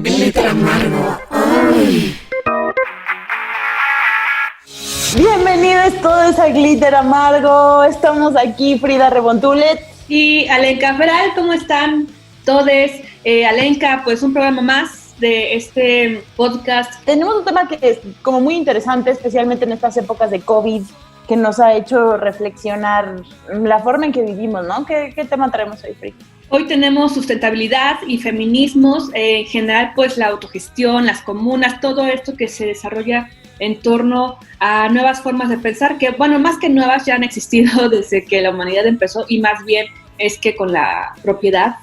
Glitter amargo. ¡Ay! Bienvenidos todos a Glitter Amargo. Estamos aquí, Frida Rebontulet y Alenka Feral. ¿Cómo están todos? Alenka, pues un programa más de este podcast. Tenemos un tema que es como muy interesante, especialmente en estas épocas de COVID, que nos ha hecho reflexionar la forma en que vivimos, ¿no? ¿Qué tema traemos hoy, Frida? Hoy tenemos sustentabilidad y feminismos, en general pues la autogestión, las comunas, todo esto que se desarrolla en torno a nuevas formas de pensar que, bueno, más que nuevas ya han existido desde que la humanidad empezó y más bien es que con la propiedad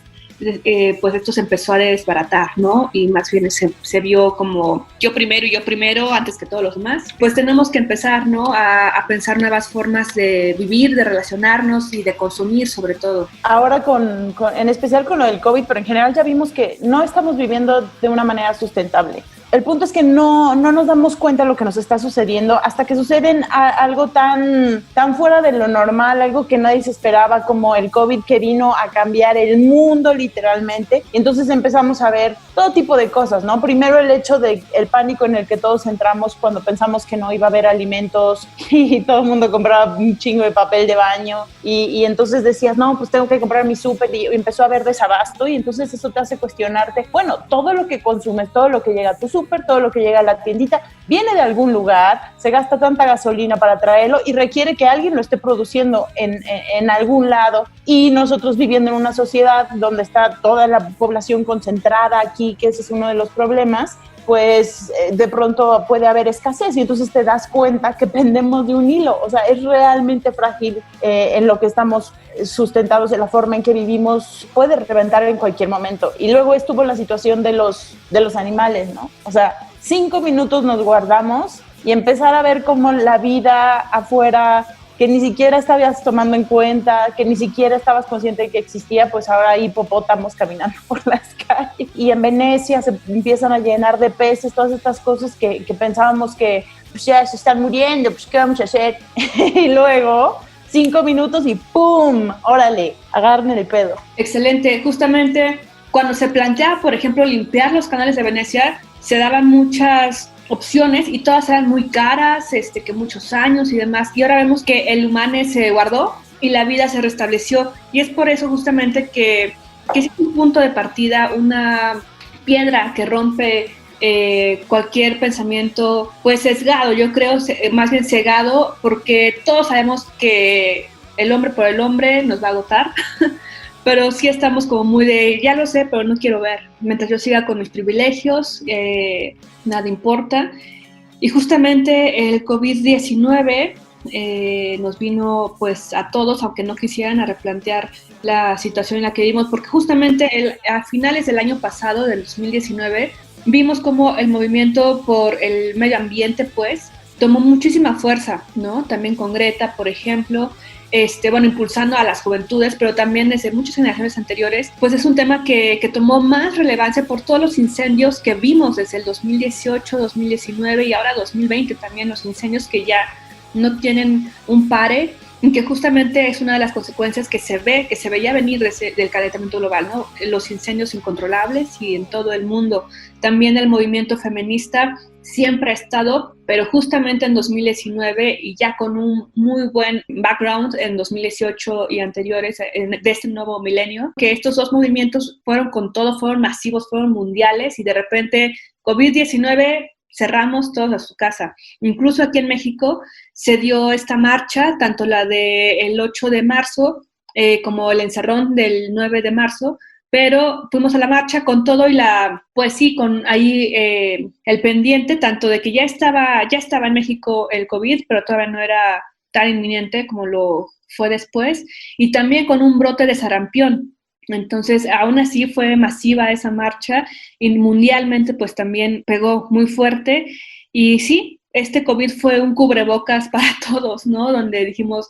pues esto se empezó a desbaratar, ¿no? Y más bien se vio como yo primero antes que todos los demás. Pues tenemos que empezar, ¿no? A pensar nuevas formas de vivir, de relacionarnos y de consumir sobre todo. Ahora en especial con lo del COVID, pero en general ya vimos que no estamos viviendo de una manera sustentable. El punto es que no nos damos cuenta de lo que nos está sucediendo hasta que suceden algo tan fuera de lo normal, algo que nadie se esperaba, como el COVID que vino a cambiar el mundo literalmente. Y entonces empezamos a ver todo tipo de cosas, ¿no? Primero el hecho del pánico en el que todos entramos cuando pensamos que no iba a haber alimentos y todo el mundo compraba un chingo de papel de baño y entonces decías, no, pues tengo que comprar mi súper y empezó a haber desabasto y entonces eso te hace cuestionarte, bueno, todo lo que consumes, todo lo que llega a tu súper, todo lo que llega a la tiendita, viene de algún lugar, se gasta tanta gasolina para traerlo y requiere que alguien lo esté produciendo en algún lado y nosotros viviendo en una sociedad donde está toda la población concentrada aquí, que ese es uno de los problemas, pues de pronto puede haber escasez y entonces te das cuenta que pendemos de un hilo, o sea, es realmente frágil en lo que estamos sustentados, en la forma en que vivimos, puede reventar en cualquier momento. Y luego estuvo la situación de los animales, ¿no? O sea, 5 minutos nos guardamos y empezar a ver cómo la vida afuera, que ni siquiera estabas tomando en cuenta, que ni siquiera estabas consciente de que existía, pues ahora hay hipopótamos caminando por las calles. Y en Venecia se empiezan a llenar de peces, todas estas cosas que pensábamos que pues ya se están muriendo, pues ¿qué vamos a hacer? Y luego 5 minutos y ¡pum! ¡Órale! Agarren el pedo. Excelente. Justamente cuando se planteaba, por ejemplo, limpiar los canales de Venecia, se daban muchas opciones y todas eran muy caras, que muchos años y demás. Y ahora vemos que el humano se guardó y la vida se restableció. Y es por eso justamente que es un punto de partida, una piedra que rompe cualquier pensamiento pues sesgado, yo creo, más bien cegado, porque todos sabemos que el hombre por el hombre nos va a agotar. Pero sí estamos como muy de, ya lo sé, pero no quiero ver. Mientras yo siga con mis privilegios, nada importa. Y justamente el COVID-19 nos vino pues a todos, aunque no quisieran, a replantear la situación en la que vivimos, porque justamente a finales del año pasado, del 2019, vimos como el movimiento por el medio ambiente pues tomó muchísima fuerza, ¿no? También con Greta, por ejemplo, impulsando a las juventudes, pero también desde muchas generaciones anteriores, pues es un tema que tomó más relevancia por todos los incendios que vimos desde el 2018, 2019 y ahora 2020 también, los incendios que ya no tienen un pare, que justamente es una de las consecuencias que se veía venir del calentamiento global, ¿no? Los incendios incontrolables y en todo el mundo. También el movimiento feminista siempre ha estado, pero justamente en 2019 y ya con un muy buen background en 2018 y anteriores de este nuevo milenio, que estos dos movimientos fueron con todo, fueron masivos, fueron mundiales y de repente COVID-19 cerramos todos a su casa. Incluso aquí en México se dio esta marcha, tanto la del 8 de marzo como el encerrón del 9 de marzo, pero fuimos a la marcha con todo y pues sí, con ahí el pendiente, tanto de que ya estaba en México el COVID, pero todavía no era tan inminente como lo fue después, y también con un brote de sarampión. Entonces, aún así fue masiva esa marcha y mundialmente pues también pegó muy fuerte y sí, este COVID fue un cubrebocas para todos, ¿no? Donde dijimos,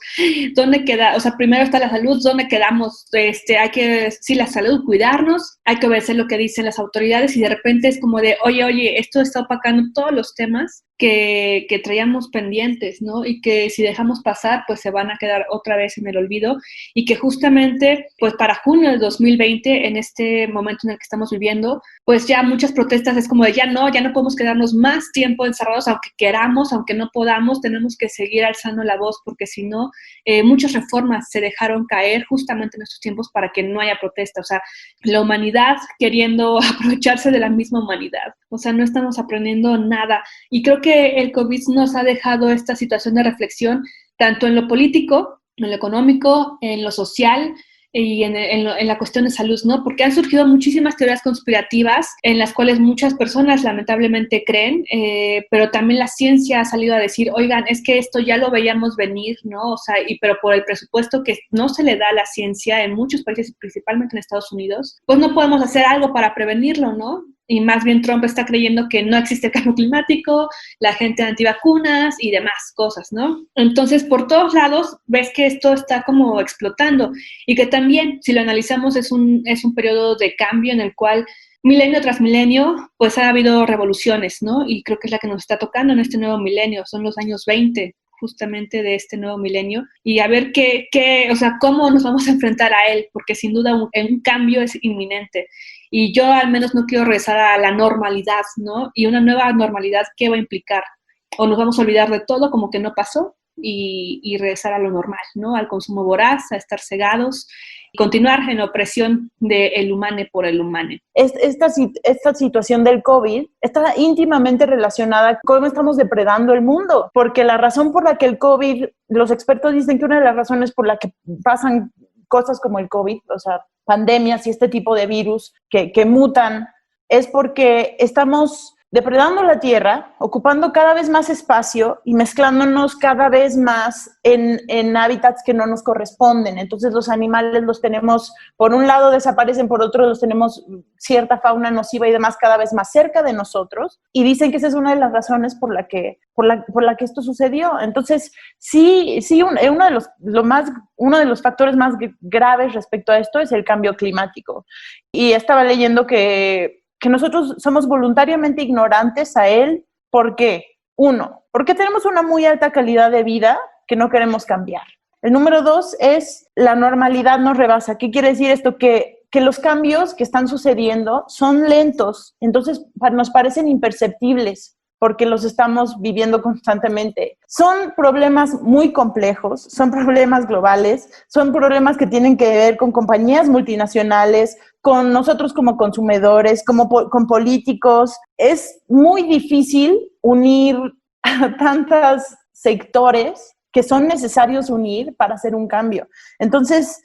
¿dónde queda? O sea, primero está la salud, ¿dónde quedamos? Hay que, sí, la salud, cuidarnos, hay que obedecer lo que dicen las autoridades y de repente es como de, oye, esto está opacando todos los temas que traíamos pendientes, ¿no? Y que si dejamos pasar, pues se van a quedar otra vez en el olvido, y que justamente, pues para junio de 2020, en este momento en el que estamos viviendo, pues ya muchas protestas es como de ya no podemos quedarnos más tiempo encerrados, aunque queramos, aunque no podamos, tenemos que seguir alzando la voz, porque si no, muchas reformas se dejaron caer justamente en estos tiempos para que no haya protesta. O sea, la humanidad queriendo aprovecharse de la misma humanidad. O sea, no estamos aprendiendo nada. Y creo que el COVID nos ha dejado esta situación de reflexión, tanto en lo político, en lo económico, en lo social y en la cuestión de salud, ¿no? Porque han surgido muchísimas teorías conspirativas en las cuales muchas personas lamentablemente creen, pero también la ciencia ha salido a decir, oigan, es que esto ya lo veíamos venir, ¿no? O sea, pero por el presupuesto que no se le da a la ciencia en muchos países, principalmente en Estados Unidos, pues no podemos hacer algo para prevenirlo, ¿no? Y más bien Trump está creyendo que no existe el cambio climático, la gente antivacunas y demás cosas, ¿no? Entonces, por todos lados ves que esto está como explotando, y que también, si lo analizamos, es un periodo de cambio en el cual milenio tras milenio, pues ha habido revoluciones, ¿no? Y creo que es la que nos está tocando en este nuevo milenio, son los años 20 justamente de este nuevo milenio, y a ver o sea, cómo nos vamos a enfrentar a él, porque sin duda un cambio es inminente. Y yo al menos no quiero regresar a la normalidad, ¿no? Y una nueva normalidad, ¿qué va a implicar? O nos vamos a olvidar de todo como que no pasó y regresar a lo normal, ¿no? Al consumo voraz, a estar cegados, y continuar en la opresión del humane por el humane. Esta situación del COVID está íntimamente relacionada con cómo estamos depredando el mundo, porque la razón por la que el COVID, los expertos dicen que una de las razones por la que pasan cosas como el COVID, o sea, pandemias y este tipo de virus que mutan, es porque estamos depredando la tierra, ocupando cada vez más espacio y mezclándonos cada vez más en hábitats que no nos corresponden. Entonces los animales los tenemos, por un lado desaparecen, por otro los tenemos cierta fauna nociva y demás cada vez más cerca de nosotros, y dicen que esa es una de las razones por la que esto sucedió. Entonces sí, uno de los factores más graves respecto a esto es el cambio climático. Y estaba leyendo que nosotros somos voluntariamente ignorantes a él. ¿Por qué? Uno, porque tenemos una muy alta calidad de vida que no queremos cambiar. El número dos es la normalidad nos rebasa. ¿Qué quiere decir esto? Que los cambios que están sucediendo son lentos, entonces nos parecen imperceptibles porque los estamos viviendo constantemente. Son problemas muy complejos, son problemas globales, son problemas que tienen que ver con compañías multinacionales, con nosotros como consumidores, con políticos. Es muy difícil unir a tantos sectores que son necesarios unir para hacer un cambio. Entonces,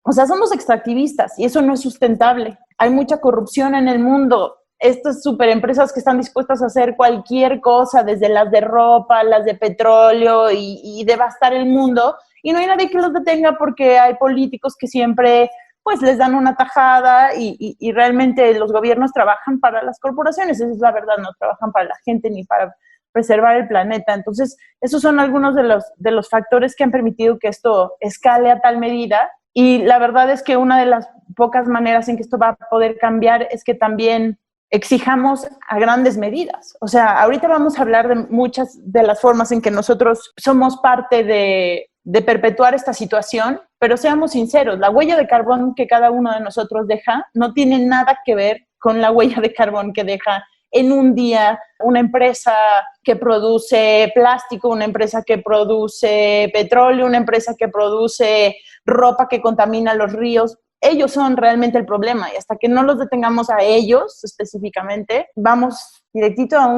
o sea, somos extractivistas y eso no es sustentable. Hay mucha corrupción en el mundo. Estas superempresas que están dispuestas a hacer cualquier cosa, desde las de ropa, las de petróleo y devastar el mundo, y no hay nadie que los detenga porque hay políticos que siempre pues les dan una tajada y realmente los gobiernos trabajan para las corporaciones, esa es la verdad, no trabajan para la gente ni para preservar el planeta. Entonces, esos son algunos de los factores que han permitido que esto escale a tal medida, y la verdad es que una de las pocas maneras en que esto va a poder cambiar es que también exijamos a grandes medidas. O sea, ahorita vamos a hablar de muchas de las formas en que nosotros somos parte de perpetuar esta situación, pero seamos sinceros, la huella de carbón que cada uno de nosotros deja no tiene nada que ver con la huella de carbón que deja en un día una empresa que produce plástico, una empresa que produce petróleo, una empresa que produce ropa que contamina los ríos. Ellos son realmente el problema, y hasta que no los detengamos a ellos específicamente, vamos directito a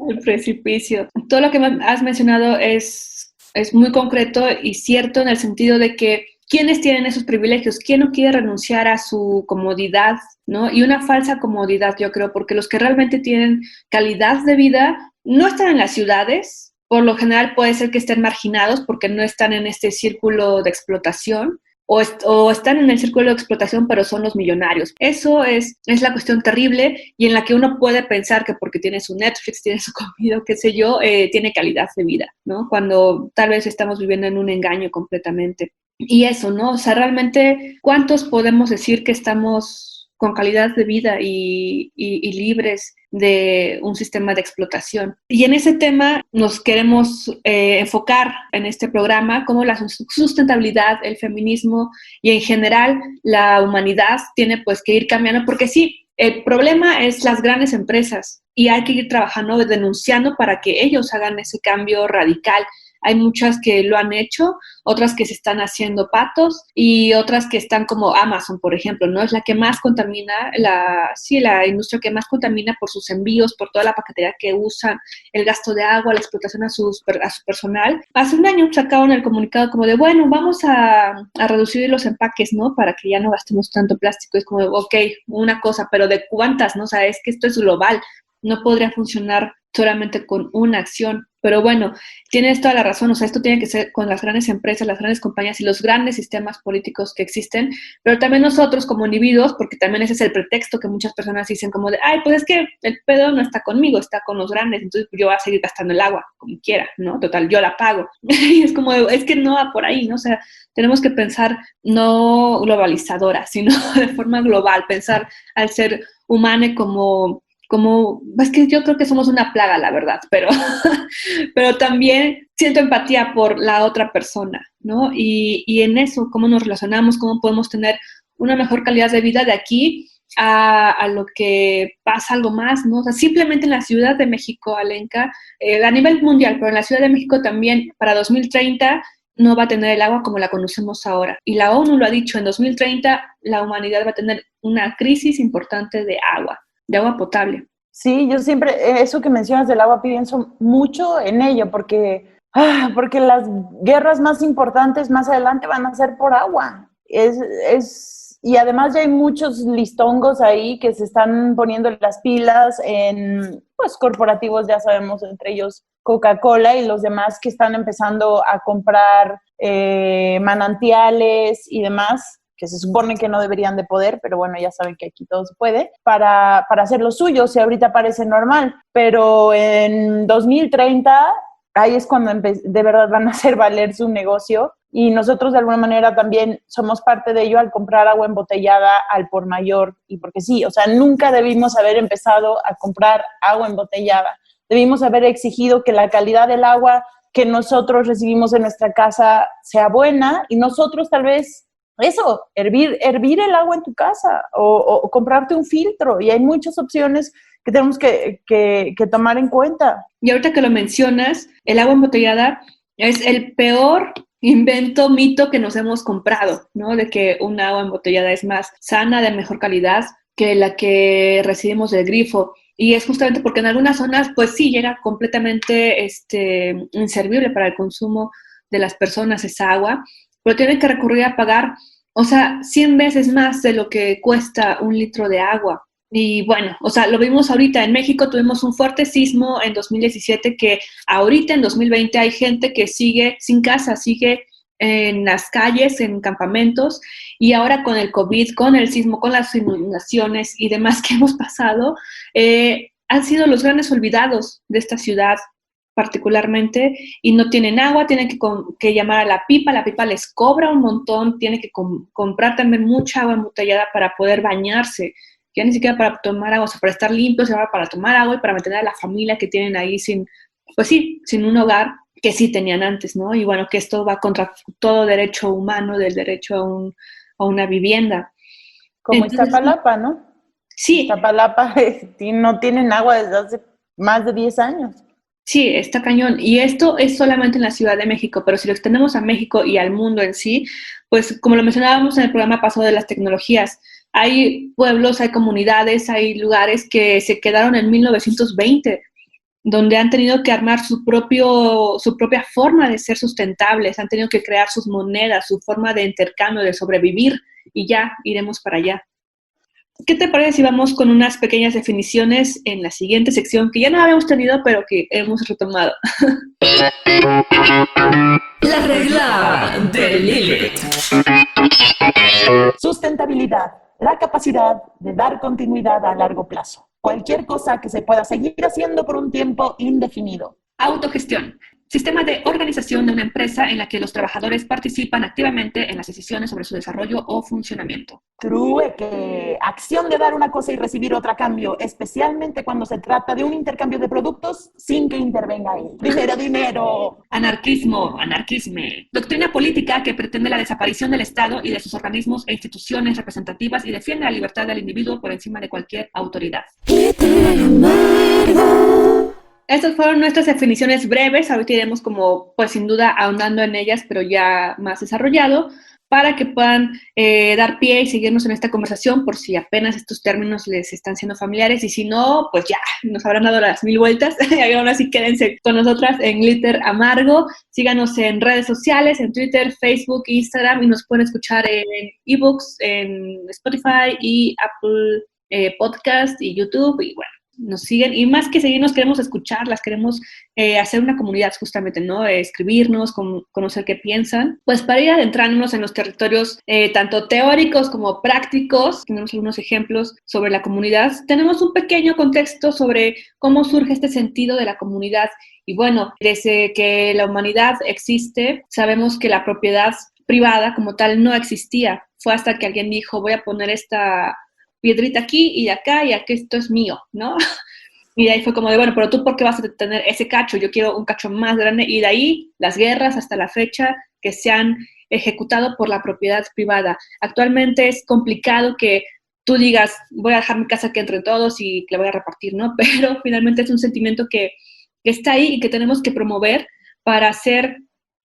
el precipicio. Todo lo que has mencionado es muy concreto y cierto en el sentido de que ¿quiénes tienen esos privilegios? ¿Quién no quiere renunciar a su comodidad, ¿no? Y una falsa comodidad, yo creo, porque los que realmente tienen calidad de vida no están en las ciudades. Por lo general puede ser que estén marginados porque no están en este círculo de explotación, o están en el círculo de explotación, pero son los millonarios. Eso es la cuestión terrible, y en la que uno puede pensar que porque tiene su Netflix, tiene su comida, qué sé yo, tiene calidad de vida, ¿no? Cuando tal vez estamos viviendo en un engaño completamente. Y eso, ¿no? O sea, realmente, ¿cuántos podemos decir que estamos con calidad de vida y libres de un sistema de explotación. Y en ese tema nos queremos enfocar en este programa cómo la sustentabilidad, el feminismo y en general la humanidad tiene pues que ir cambiando, porque sí, el problema es las grandes empresas y hay que ir trabajando, denunciando para que ellos hagan ese cambio radical. Hay muchas que lo han hecho, otras que se están haciendo patos y otras que están como Amazon, por ejemplo, ¿no? Es la que más contamina, la industria que más contamina por sus envíos, por toda la paquetería que usan, el gasto de agua, la explotación a su personal. Hace un año sacaron el comunicado como de, bueno, vamos a reducir los empaques, ¿no? Para que ya no gastemos tanto plástico. Es como, ok, una cosa, pero ¿de cuántas, no? O sea, es que esto es global. No podría funcionar solamente con una acción. Pero bueno, tienes toda la razón, o sea, esto tiene que ser con las grandes empresas, las grandes compañías y los grandes sistemas políticos que existen, pero también nosotros como individuos, porque también ese es el pretexto que muchas personas dicen como de, ay, pues es que el pedo no está conmigo, está con los grandes, entonces yo voy a seguir gastando el agua como quiera, ¿no? Total, yo la pago. Y es como, es que no va por ahí, ¿no? O sea, tenemos que pensar no globalizadora, sino de forma global, pensar al ser humano como es que yo creo que somos una plaga, la verdad, pero también siento empatía por la otra persona, ¿no? Y en eso, cómo nos relacionamos, cómo podemos tener una mejor calidad de vida de aquí a lo que pasa algo más, ¿no? O sea, simplemente en la Ciudad de México, Alenka, a nivel mundial, pero en la Ciudad de México también, para 2030, no va a tener el agua como la conocemos ahora. Y la ONU lo ha dicho, en 2030 la humanidad va a tener una crisis importante de agua potable. Sí, yo siempre, eso que mencionas del agua, pienso mucho en ello, porque las guerras más importantes más adelante van a ser por agua. Y además ya hay muchos listongos ahí que se están poniendo las pilas en, pues, corporativos, ya sabemos, entre ellos Coca-Cola y los demás que están empezando a comprar manantiales y demás, que se supone que no deberían de poder, pero bueno, ya saben que aquí todo se puede, para hacer lo suyo, si ahorita parece normal, pero en 2030, ahí es cuando de verdad van a hacer valer su negocio, y nosotros de alguna manera también somos parte de ello al comprar agua embotellada al por mayor, y porque sí, o sea, nunca debimos haber empezado a comprar agua embotellada, debimos haber exigido que la calidad del agua que nosotros recibimos en nuestra casa sea buena, y nosotros tal vez eso, hervir el agua en tu casa o comprarte un filtro, y hay muchas opciones que tenemos que tomar en cuenta. Y ahorita que lo mencionas, el agua embotellada es el peor mito que nos hemos comprado, ¿no? De que un agua embotellada es más sana, de mejor calidad que la que recibimos del grifo. Y es justamente porque en algunas zonas, pues sí, llega completamente inservible para el consumo de las personas esa agua, pero tienen que recurrir a pagar, o sea, 100 veces más de lo que cuesta un litro de agua. Y bueno, o sea, lo vimos ahorita en México, tuvimos un fuerte sismo en 2017 que ahorita en 2020 hay gente que sigue sin casa, sigue en las calles, en campamentos, y ahora con el COVID, con el sismo, con las inundaciones y demás que hemos pasado, han sido los grandes olvidados de esta ciudad particularmente, y no tienen agua, tienen que llamar a la pipa les cobra un montón, tienen que comprar también mucha agua embotellada para poder bañarse, ya ni siquiera para tomar agua, o sea, para estar limpios, sino para tomar agua y para mantener a la familia que tienen ahí sin un hogar que sí tenían antes, ¿no? Y bueno, que esto va contra todo derecho humano, del derecho a una vivienda. Como Iztapalapa, ¿no? Sí. Iztapalapa no tienen agua desde hace más de 10 años. Sí, está cañón. Y esto es solamente en la Ciudad de México, pero si lo extendemos a México y al mundo en sí, pues como lo mencionábamos en el programa pasado de las tecnologías, hay pueblos, hay comunidades, hay lugares que se quedaron en 1920, donde han tenido que armar su propia forma de ser sustentables, han tenido que crear sus monedas, su forma de intercambio, de sobrevivir, y ya iremos para allá. ¿Qué te parece si vamos con unas pequeñas definiciones en la siguiente sección que ya no habíamos tenido, pero que hemos retomado? La regla de Lilith. Sustentabilidad, la capacidad de dar continuidad a largo plazo. Cualquier cosa que se pueda seguir haciendo por un tiempo indefinido. Autogestión. Sistema de organización de una empresa en la que los trabajadores participan activamente en las decisiones sobre su desarrollo o funcionamiento. Trueque, acción de dar una cosa y recibir otra a cambio, especialmente cuando se trata de un intercambio de productos sin que intervenga ahí. Dinero, dinero. Anarquismo, anarquisme. Doctrina política que pretende la desaparición del Estado y de sus organismos e instituciones representativas y defiende la libertad del individuo por encima de cualquier autoridad. Estas fueron nuestras definiciones breves, ahorita iremos como, pues sin duda, ahondando en ellas, pero ya más desarrollado, para que puedan dar pie y seguirnos en esta conversación por si apenas estos términos les están siendo familiares, y si no, pues ya, nos habrán dado las 1000 vueltas, y ahora sí quédense con nosotras en Glitter Amargo, síganos en redes sociales, en Twitter, Facebook, Instagram, y nos pueden escuchar en ebooks, en Spotify y Apple Podcast y YouTube, y bueno, nos siguen, y más que seguirnos, queremos escucharlas, queremos hacer una comunidad justamente, ¿no? Escribirnos, conocer qué piensan, pues para ir adentrándonos en los territorios tanto teóricos como prácticos. Tenemos algunos ejemplos sobre la comunidad, tenemos un pequeño contexto sobre cómo surge este sentido de la comunidad, y bueno, desde que la humanidad existe, sabemos que la propiedad privada como tal no existía, fue hasta que alguien dijo, voy a poner esta piedrita aquí y acá, y aquí esto es mío, ¿no? Y de ahí fue como de, bueno, pero tú ¿por qué vas a tener ese cacho? Yo quiero un cacho más grande, y de ahí las guerras hasta la fecha que se han ejecutado por la propiedad privada. Actualmente es complicado que tú digas, voy a dejar mi casa que entre todos y la voy a repartir, ¿no? Pero finalmente es un sentimiento que está ahí y que tenemos que promover para hacer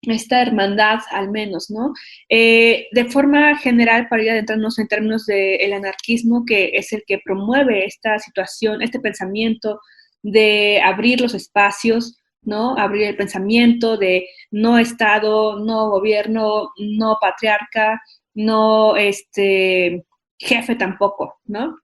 esta hermandad al menos, ¿no? De forma general, para ir adentrarnos en términos del anarquismo, que es el que promueve esta situación, este pensamiento de abrir los espacios, ¿no? Abrir el pensamiento de no Estado, no gobierno, no patriarca, no jefe tampoco, ¿no?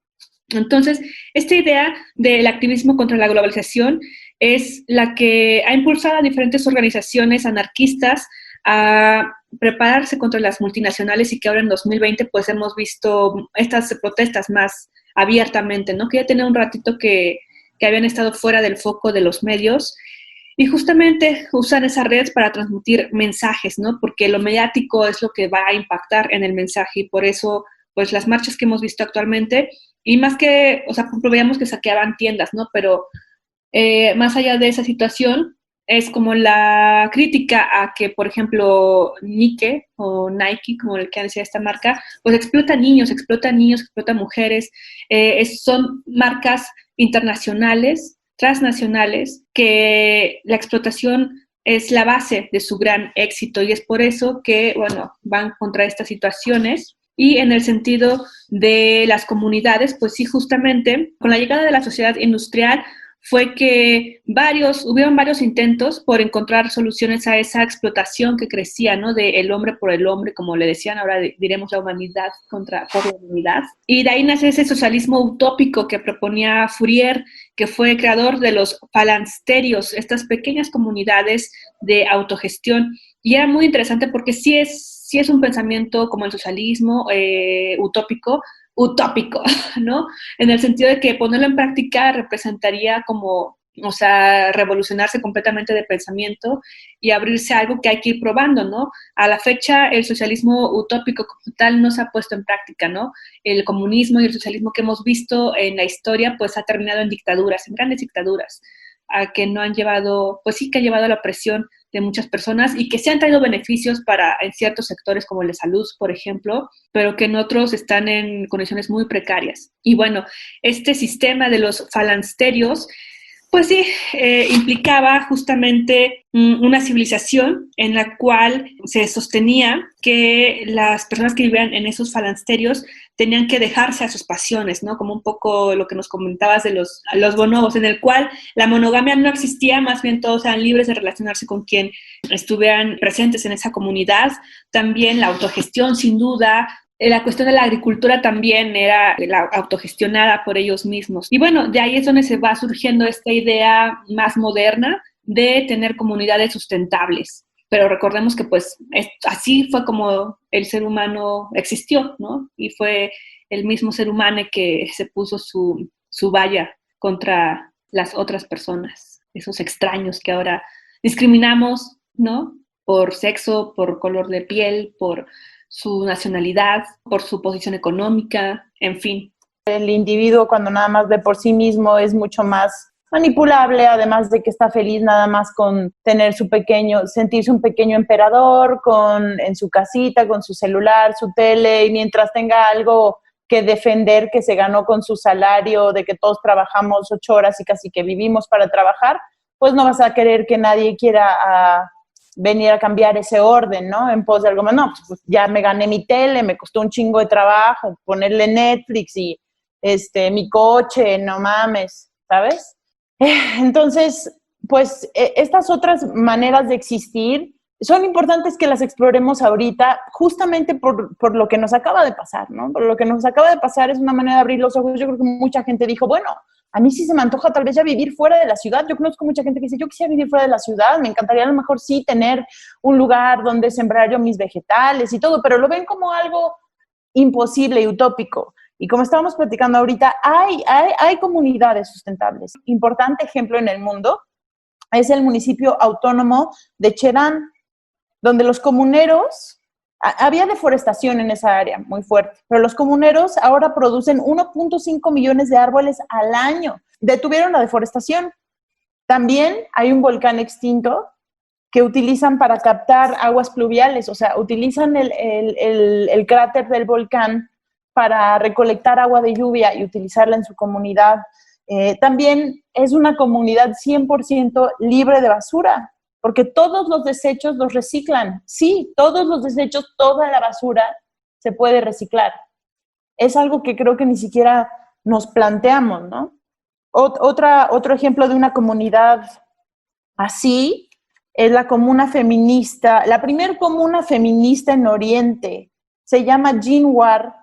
Entonces, esta idea del activismo contra la globalización es la que ha impulsado a diferentes organizaciones anarquistas a prepararse contra las multinacionales, y que ahora en 2020 pues hemos visto estas protestas más abiertamente, ¿no? Que ya tenía un ratito que habían estado fuera del foco de los medios, y justamente usan esas redes para transmitir mensajes, ¿no? Porque lo mediático es lo que va a impactar en el mensaje, y por eso pues las marchas que hemos visto actualmente, y más que, o sea, veíamos que saqueaban tiendas, ¿no? Pero más allá de esa situación, es como la crítica a que, por ejemplo, Nike o Nike, como el que decía esta marca, pues explota niños, explota mujeres. Son marcas internacionales, transnacionales, que la explotación es la base de su gran éxito, y es por eso que, bueno, van contra estas situaciones. Y en el sentido de las comunidades, pues sí, justamente con la llegada de la sociedad industrial fue que hubieron varios intentos por encontrar soluciones a esa explotación que crecía, ¿no? De el hombre por el hombre, como le decían, ahora diremos la humanidad por la humanidad. Y de ahí nace ese socialismo utópico que proponía Fourier, que fue creador de los falansterios, estas pequeñas comunidades de autogestión. Y era muy interesante porque sí es un pensamiento como el socialismo utópico, ¿no? En el sentido de que ponerlo en práctica representaría como, o sea, revolucionarse completamente de pensamiento y abrirse a algo que hay que ir probando, ¿no? A la fecha, el socialismo utópico como tal no se ha puesto en práctica, ¿no? El comunismo y el socialismo que hemos visto en la historia, pues ha terminado en dictaduras, en grandes dictaduras, a que no han llevado, pues sí que ha llevado a la opresión de muchas personas, y que se han traído beneficios en ciertos sectores como el de salud, por ejemplo, pero que en otros están en condiciones muy precarias. Y bueno, este sistema de los falansterios, pues sí, implicaba justamente una civilización en la cual se sostenía que las personas que vivían en esos falansterios tenían que dejarse a sus pasiones, ¿no? Como un poco lo que nos comentabas de los bonobos, en el cual la monogamia no existía, más bien todos eran libres de relacionarse con quien estuvieran presentes en esa comunidad. También la autogestión, sin duda. La cuestión de la agricultura también era autogestionada por ellos mismos. Y bueno, de ahí es donde se va surgiendo esta idea más moderna de tener comunidades sustentables. Pero recordemos que pues así fue como el ser humano existió, ¿no? Y fue el mismo ser humano que se puso su valla contra las otras personas, esos extraños que ahora discriminamos, ¿no? Por sexo, por color de piel, por su nacionalidad, por su posición económica, en fin. El individuo cuando nada más ve por sí mismo es mucho más manipulable, además de que está feliz nada más con tener sentirse un pequeño emperador en su casita, con su celular, su tele, y mientras tenga algo que defender que se ganó con su salario, de que todos trabajamos 8 horas y casi que vivimos para trabajar, pues no vas a querer que nadie quiera venir a cambiar ese orden, ¿no? En pos de algo más, no, pues ya me gané mi tele, me costó un chingo de trabajo, ponerle Netflix y mi coche, no mames, ¿sabes? Entonces, pues estas otras maneras de existir son importantes que las exploremos ahorita justamente por lo que nos acaba de pasar, ¿no? Por lo que nos acaba de pasar es una manera de abrir los ojos. Yo creo que mucha gente dijo, bueno, a mí sí se me antoja tal vez ya vivir fuera de la ciudad. Yo conozco mucha gente que dice, yo quisiera vivir fuera de la ciudad, me encantaría a lo mejor sí tener un lugar donde sembrar yo mis vegetales y todo, pero lo ven como algo imposible y utópico. Y como estábamos platicando ahorita, hay comunidades sustentables. Importante ejemplo en el mundo es el municipio autónomo de Cherán, donde los comuneros, había deforestación en esa área muy fuerte, pero los comuneros ahora producen 1.5 millones de árboles al año. Detuvieron la deforestación. También hay un volcán extinto que utilizan para captar aguas pluviales, o sea, utilizan el cráter del volcán para recolectar agua de lluvia y utilizarla en su comunidad. También es una comunidad 100% libre de basura, porque todos los desechos los reciclan. Sí, todos los desechos, toda la basura se puede reciclar. Es algo que creo que ni siquiera nos planteamos, ¿no? Otro ejemplo de una comunidad así es la comuna feminista, la primer comuna feminista en Oriente. Se llama Jinwar,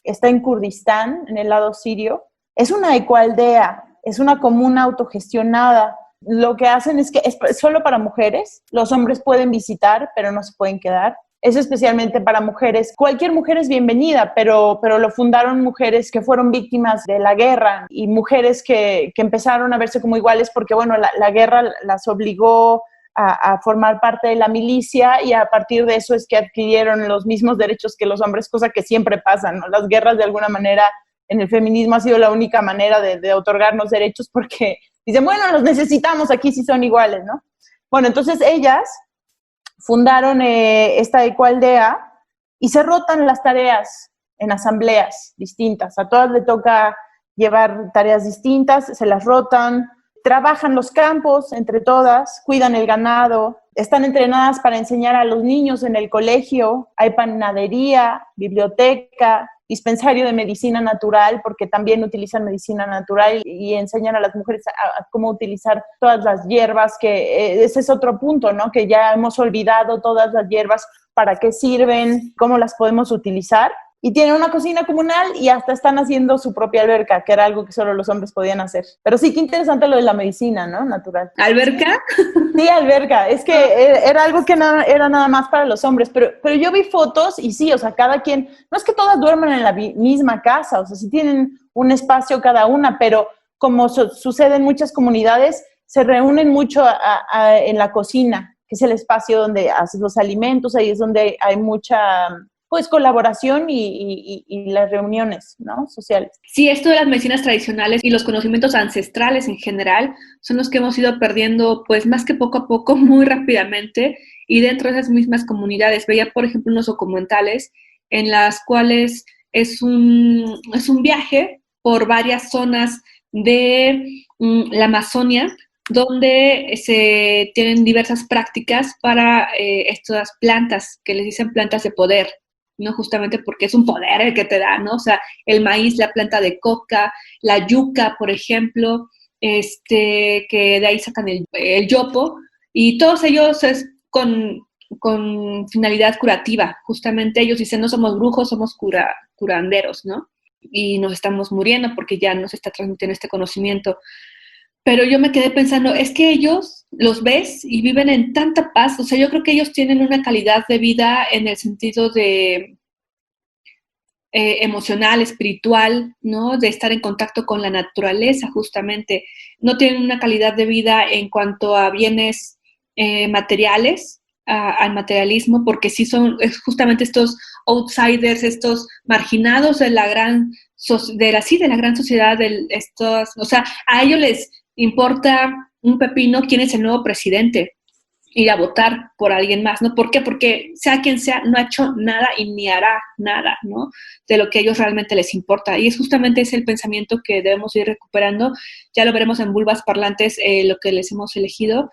está en Kurdistán, en el lado sirio. Es una ecoaldea, es una comuna autogestionada. Lo que hacen es que es solo para mujeres. Los hombres pueden visitar, pero no se pueden quedar. Es especialmente para mujeres. Cualquier mujer es bienvenida, pero lo fundaron mujeres que fueron víctimas de la guerra y mujeres que empezaron a verse como iguales porque, bueno, la guerra las obligó a formar parte de la milicia y a partir de eso es que adquirieron los mismos derechos que los hombres, cosa que siempre pasa, ¿no? Las guerras de alguna manera en el feminismo ha sido la única manera de otorgarnos derechos porque dicen, bueno, los necesitamos, aquí sí son iguales, ¿no? Bueno, entonces ellas fundaron esta ecoaldea y se rotan las tareas en asambleas distintas. A todas le toca llevar tareas distintas, se las rotan, trabajan los campos entre todas, cuidan el ganado, están entrenadas para enseñar a los niños en el colegio, hay panadería, biblioteca, dispensario de medicina natural, porque también utilizan medicina natural y enseñan a las mujeres a cómo utilizar todas las hierbas, que ese es otro punto, ¿no? Que ya hemos olvidado todas las hierbas, para qué sirven, cómo las podemos utilizar. Y tienen una cocina comunal y hasta están haciendo su propia alberca, que era algo que solo los hombres podían hacer. Pero sí, qué interesante lo de la medicina, ¿no? Natural. ¿Alberca? Sí, alberca. Es que era algo que era nada más para los hombres. Pero yo vi fotos y sí, o sea, cada quien, no es que todas duerman en la misma casa, o sea, sí tienen un espacio cada una, pero como sucede en muchas comunidades, se reúnen mucho en la cocina, que es el espacio donde haces los alimentos, ahí es donde hay mucha, pues, colaboración y las reuniones, ¿no? Sociales. Sí, esto de las medicinas tradicionales y los conocimientos ancestrales en general son los que hemos ido perdiendo, pues, más que poco a poco, muy rápidamente, y dentro de esas mismas comunidades. Veía, por ejemplo, unos documentales en las cuales es un viaje por varias zonas de la Amazonia, donde se tienen diversas prácticas para estas plantas, que les dicen plantas de poder, ¿no? Justamente porque es un poder el que te da, ¿no? O sea, el maíz, la planta de coca, la yuca, por ejemplo, que de ahí sacan el yopo, y todos ellos es con finalidad curativa. Justamente ellos dicen, no somos brujos, somos curanderos, ¿no? Y nos estamos muriendo porque ya nos está transmitiendo este conocimiento. Pero yo me quedé pensando, es que ellos los ves y viven en tanta paz. O sea, yo creo que ellos tienen una calidad de vida en el sentido de emocional, espiritual, ¿no? De estar en contacto con la naturaleza, justamente. No tienen una calidad de vida en cuanto a bienes materiales, al materialismo, porque sí son justamente estos outsiders, estos marginados de la gran, de la gran sociedad, o sea, a ellos les importa un pepino quién es el nuevo presidente, ir a votar por alguien más, ¿no? ¿Por qué? Porque sea quien sea, no ha hecho nada y ni hará nada, ¿no? De lo que a ellos realmente les importa. Y es justamente ese el pensamiento que debemos ir recuperando. Ya lo veremos en Vulvas Parlantes, lo que les hemos elegido,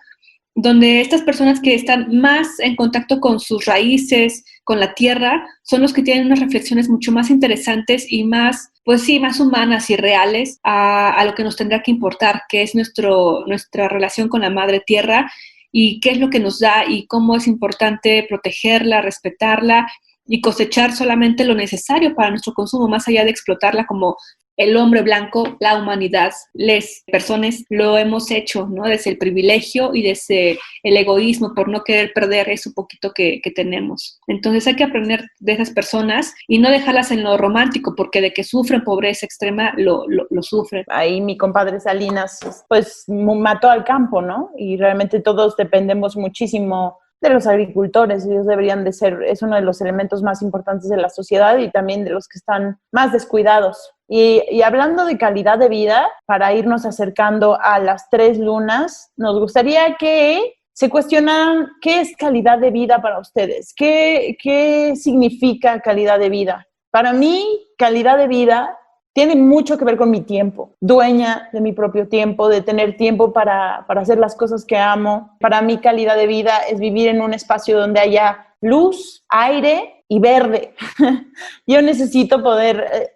donde estas personas que están más en contacto con sus raíces, con la tierra, son los que tienen unas reflexiones mucho más interesantes y más, pues sí, más humanas y reales a lo que nos tendrá que importar, que es nuestra relación con la madre tierra y qué es lo que nos da y cómo es importante protegerla, respetarla y cosechar solamente lo necesario para nuestro consumo, más allá de explotarla como el hombre blanco, la humanidad, las personas lo hemos hecho, ¿no? Desde el privilegio y desde el egoísmo por no querer perder eso poquito que tenemos. Entonces hay que aprender de esas personas y no dejarlas en lo romántico, porque de que sufren pobreza extrema, lo sufren. Ahí mi compadre Salinas, pues mató al campo, ¿no? Y realmente todos dependemos muchísimo de los agricultores. Ellos deberían de ser, es uno de los elementos más importantes de la sociedad y también de los que están más descuidados. Y hablando de calidad de vida, para irnos acercando a las 3 lunas, nos gustaría que se cuestionaran qué es calidad de vida para ustedes, qué significa calidad de vida. Para mí, calidad de vida tiene mucho que ver con mi tiempo, dueña de mi propio tiempo, de tener tiempo para hacer las cosas que amo. Para mí, calidad de vida es vivir en un espacio donde haya luz, aire y verde. Yo necesito poder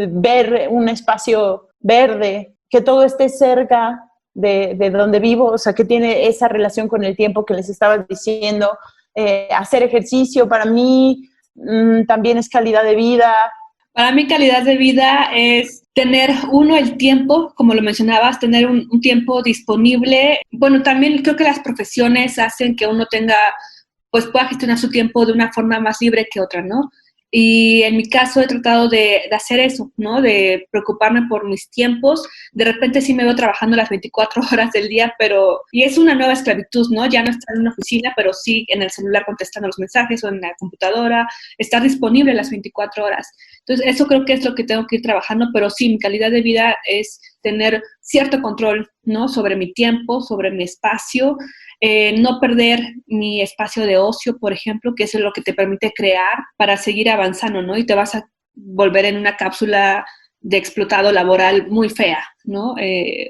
ver un espacio verde, que todo esté cerca de donde vivo, o sea, que tiene esa relación con el tiempo que les estaba diciendo. Hacer ejercicio para mí también es calidad de vida. Para mí calidad de vida es tener el tiempo, como lo mencionabas, tener un tiempo disponible. Bueno, también creo que las profesiones hacen que uno pues pueda gestionar su tiempo de una forma más libre que otra, ¿no? Y en mi caso he tratado de hacer eso, ¿no? De preocuparme por mis tiempos. De repente sí me veo trabajando las 24 horas del día, y es una nueva esclavitud, ¿no? Ya no estar en una oficina, pero sí en el celular contestando los mensajes o en la computadora, estar disponible las 24 horas. Entonces, eso creo que es lo que tengo que ir trabajando, pero sí, mi calidad de vida es tener cierto control, ¿no? Sobre mi tiempo, sobre mi espacio, no perder mi espacio de ocio, por ejemplo, que es lo que te permite crear para seguir avanzando, ¿no? Y te vas a volver en una cápsula de explotado laboral muy fea, ¿no?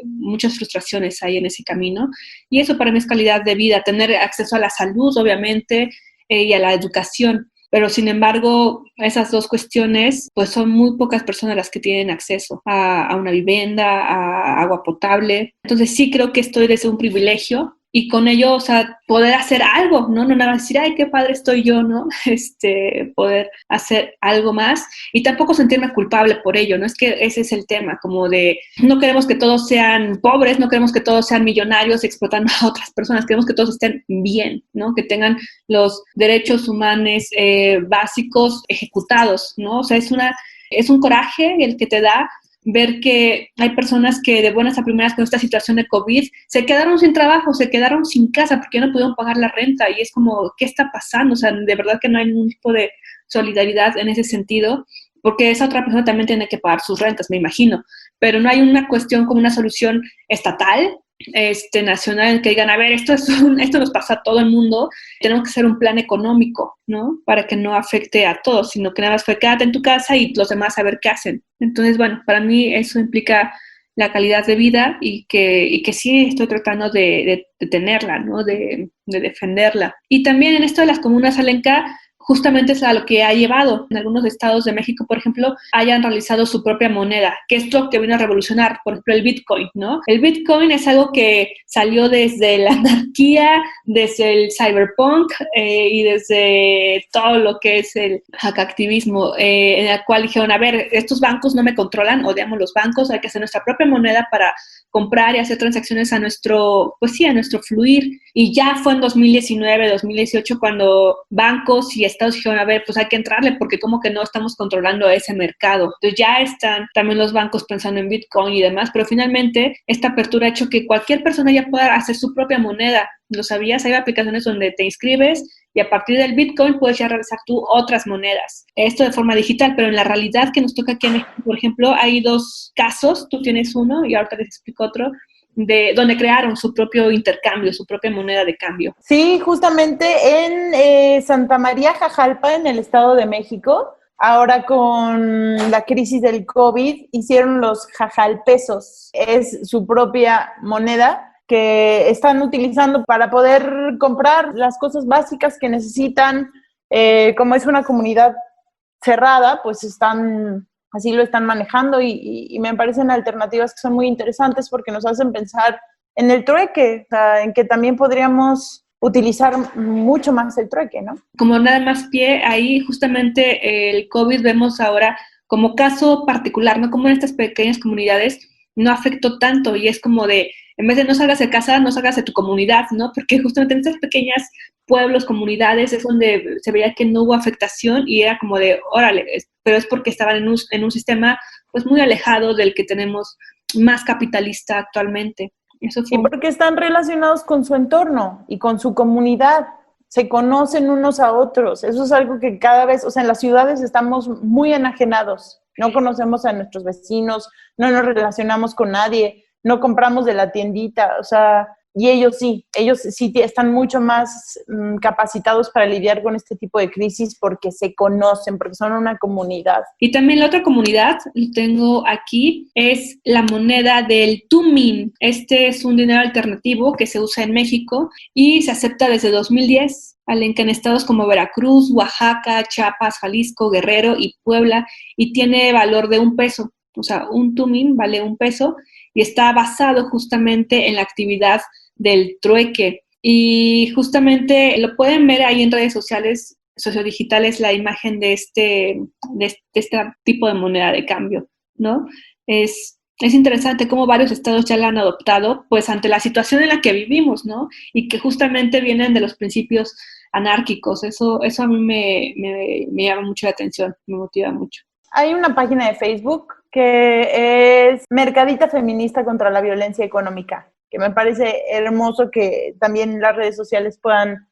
Muchas frustraciones hay en ese camino. Y eso para mí es calidad de vida, tener acceso a la salud, obviamente, y a la educación. Pero, sin embargo, esas dos cuestiones, pues son muy pocas personas las que tienen acceso a una vivienda, a agua potable. Entonces, sí creo que estoy desde un privilegio y con ello, o sea, poder hacer algo, ¿no? No nada más decir, ay, qué padre estoy yo, ¿no? Poder hacer algo más y tampoco sentirme culpable por ello, ¿no? Es que ese es el tema, como de, no queremos que todos sean pobres, no queremos que todos sean millonarios explotando a otras personas, queremos que todos estén bien, ¿no? Que tengan los derechos humanos básicos ejecutados, ¿no? O sea, es un coraje el que te da ver que hay personas que de buenas a primeras con esta situación de COVID se quedaron sin trabajo, se quedaron sin casa porque no pudieron pagar la renta y es como, ¿qué está pasando? O sea, de verdad que no hay ningún tipo de solidaridad en ese sentido, porque esa otra persona también tiene que pagar sus rentas, me imagino, pero no hay una cuestión como una solución estatal, nacional, en que digan, a ver, esto nos pasa a todo el mundo, tenemos que hacer un plan económico, ¿no? Para que no afecte a todos, sino que nada más fue quédate en tu casa y los demás a ver qué hacen. Entonces, bueno, para mí eso implica la calidad de vida y que sí estoy tratando de tenerla, ¿no? De defenderla. Y también en esto de las comunas, Alenka, justamente es a lo que ha llevado. En algunos estados de México, por ejemplo, hayan realizado su propia moneda, que es lo que vino a revolucionar, por ejemplo, el Bitcoin, ¿no? El Bitcoin es algo que salió desde la anarquía, desde el cyberpunk y desde todo lo que es el hackactivismo, en el cual dijeron, a ver, estos bancos no me controlan, odiamos los bancos, hay que hacer nuestra propia moneda para comprar y hacer transacciones a nuestro fluir. Y ya fue en 2019, 2018 cuando bancos y estados dijeron, a ver, pues hay que entrarle porque como que no estamos controlando ese mercado. Entonces ya están también los bancos pensando en Bitcoin y demás, pero finalmente esta apertura ha hecho que cualquier persona ya pueda hacer su propia moneda. ¿Lo sabías? Hay aplicaciones donde te inscribes y a partir del Bitcoin puedes ya realizar tú otras monedas. Esto de forma digital, pero en la realidad que nos toca aquí en México, por ejemplo, hay 2 casos, tú tienes uno y ahorita les explico otro, de donde crearon su propio intercambio, su propia moneda de cambio. Sí, justamente en Santa María Jajalpa, en el Estado de México, ahora con la crisis del COVID, hicieron los jajalpesos. Es su propia moneda que están utilizando para poder comprar las cosas básicas que necesitan. Como es una comunidad cerrada, pues así lo están manejando y me parecen alternativas que son muy interesantes porque nos hacen pensar en el trueque, o sea, en que también podríamos utilizar mucho más el trueque, ¿no? Como nada más pie, ahí justamente el COVID vemos ahora como caso particular, ¿no? Como en estas pequeñas comunidades no afectó tanto y es como de, en vez de no salgas de casa, no salgas de tu comunidad, ¿no? Porque justamente en estas pequeñas pueblos, comunidades, es donde se veía que no hubo afectación y era como de, órale, pero es porque estaban en un sistema pues muy alejado del que tenemos más capitalista actualmente. Eso fue... Y porque están relacionados con su entorno y con su comunidad, se conocen unos a otros. Eso es algo que cada vez, o sea, en las ciudades estamos muy enajenados, no conocemos a nuestros vecinos, no nos relacionamos con nadie, no compramos de la tiendita, o sea, y ellos sí están mucho más capacitados para lidiar con este tipo de crisis porque se conocen, porque son una comunidad. Y también la otra comunidad, lo tengo aquí, es la moneda del Tumin. Este es un dinero alternativo que se usa en México y se acepta desde 2010, que en estados como Veracruz, Oaxaca, Chiapas, Jalisco, Guerrero y Puebla, y tiene valor de $1. O sea, un Tumin vale $1 y está basado justamente en la actividad del trueque. Y justamente lo pueden ver ahí en redes sociales sociodigitales la imagen de este tipo de moneda de cambio, ¿no? Es interesante cómo varios estados ya la han adoptado, pues ante la situación en la que vivimos, ¿no? Y que justamente vienen de los principios anárquicos. Eso a mí me llama mucho la atención, me motiva mucho. Hay una página de Facebook que es Mercadita Feminista contra la Violencia Económica, que me parece hermoso que también las redes sociales puedan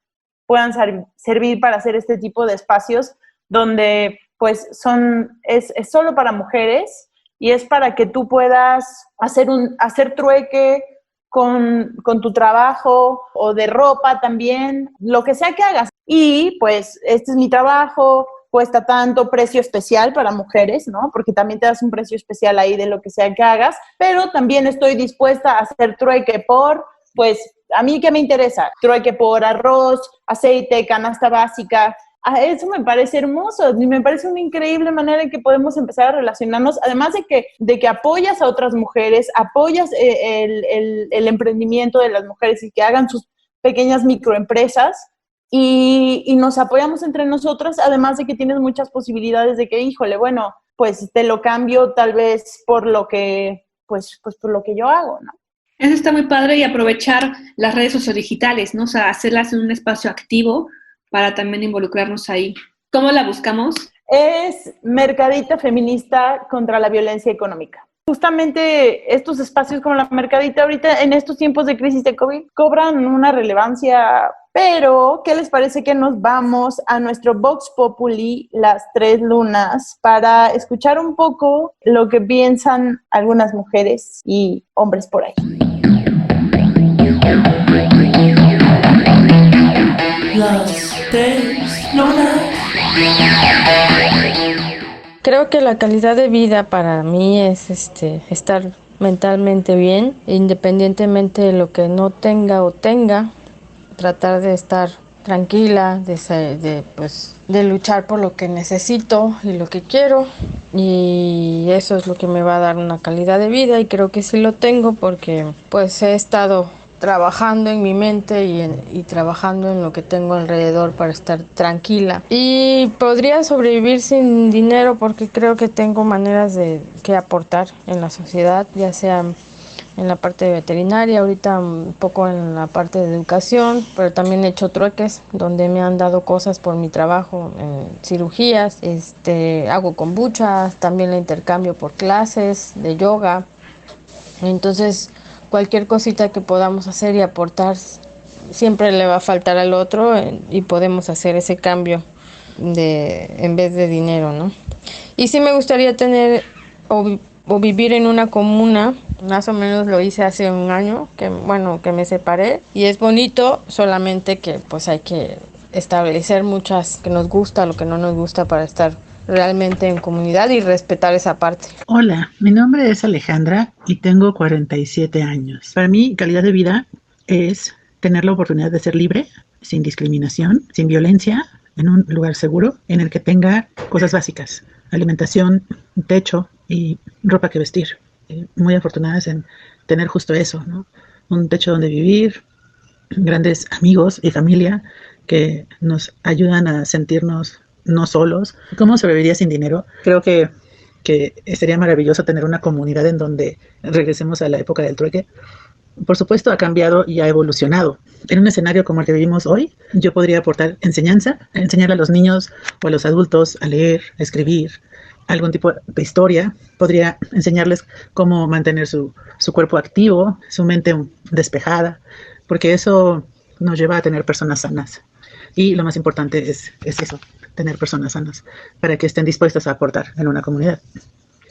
servir para hacer este tipo de espacios donde pues es solo para mujeres y es para que tú puedas hacer trueque con tu trabajo o de ropa también, lo que sea que hagas. Y pues este es mi trabajo, cuesta tanto, precio especial para mujeres, ¿no? Porque también te das un precio especial ahí de lo que sea que hagas, pero también estoy dispuesta a hacer trueque por, pues, a mí ¿qué me interesa? Trueque por arroz, aceite, canasta básica. Eso me parece hermoso, me parece una increíble manera en que podemos empezar a relacionarnos, además de que apoyas a otras mujeres, apoyas el emprendimiento de las mujeres y que hagan sus pequeñas microempresas. Y nos apoyamos entre nosotras, además de que tienes muchas posibilidades de que, híjole, bueno, pues te lo cambio tal vez por lo que, pues por lo que yo hago, ¿no? Eso está muy padre y aprovechar las redes sociodigitales, ¿no? O sea, hacerlas en un espacio activo para también involucrarnos ahí. ¿Cómo la buscamos? Es Mercadita Feminista contra la Violencia Económica. Justamente estos espacios como la Mercadita ahorita en estos tiempos de crisis de COVID cobran una relevancia, pero ¿qué les parece que nos vamos a nuestro Vox Populi, las 3 lunas, para escuchar un poco lo que piensan algunas mujeres y hombres por ahí? Las 3 lunas. Creo que la calidad de vida para mí es estar mentalmente bien, independientemente de lo que no tenga o tenga, tratar de estar tranquila, de luchar por lo que necesito y lo que quiero, y eso es lo que me va a dar una calidad de vida, y creo que sí lo tengo porque pues he estado trabajando en mi mente y trabajando en lo que tengo alrededor para estar tranquila. Y podría sobrevivir sin dinero porque creo que tengo maneras de que aportar en la sociedad, ya sean en la parte de veterinaria, ahorita un poco en la parte de educación, pero también he hecho trueques donde me han dado cosas por mi trabajo en cirugías, hago kombucha, también la intercambio por clases de yoga. Entonces, cualquier cosita que podamos hacer y aportar, siempre le va a faltar al otro y podemos hacer ese cambio en vez de dinero, ¿no? Y sí me gustaría tener o vivir en una comuna, más o menos lo hice hace un año, que me separé, y es bonito, solamente que pues hay que establecer muchas que nos gusta, lo que no nos gusta para estar realmente en comunidad y respetar esa parte. Hola, mi nombre es Alejandra y tengo 47 años. Para mí, calidad de vida es tener la oportunidad de ser libre, sin discriminación, sin violencia, en un lugar seguro, en el que tenga cosas básicas, alimentación, techo y ropa que vestir. Muy afortunadas en tener justo eso, ¿no? Un techo donde vivir, grandes amigos y familia que nos ayudan a sentirnos no solos. ¿Cómo sobreviviría sin dinero? Creo que sería maravilloso tener una comunidad en donde regresemos a la época del trueque. Por supuesto, ha cambiado y ha evolucionado. En un escenario como el que vivimos hoy, yo podría aportar enseñanza, enseñarle a los niños o a los adultos a leer, a escribir, algún tipo de historia. Podría enseñarles cómo mantener su cuerpo activo, su mente despejada, porque eso nos lleva a tener personas sanas. Y lo más importante es eso, tener personas sanas, para que estén dispuestas a aportar en una comunidad.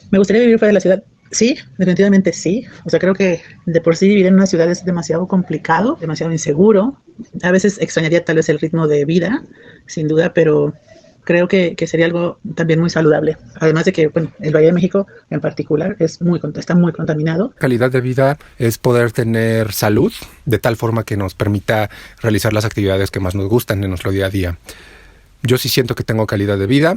¿Me gustaría vivir fuera de la ciudad? Sí, definitivamente sí. O sea, creo que de por sí vivir en una ciudad es demasiado complicado, demasiado inseguro. A veces extrañaría tal vez el ritmo de vida, sin duda, pero creo que sería algo también muy saludable. Además de que, bueno, el Valle de México en particular está muy contaminado. Calidad de vida es poder tener salud de tal forma que nos permita realizar las actividades que más nos gustan en nuestro día a día. Yo sí siento que tengo calidad de vida.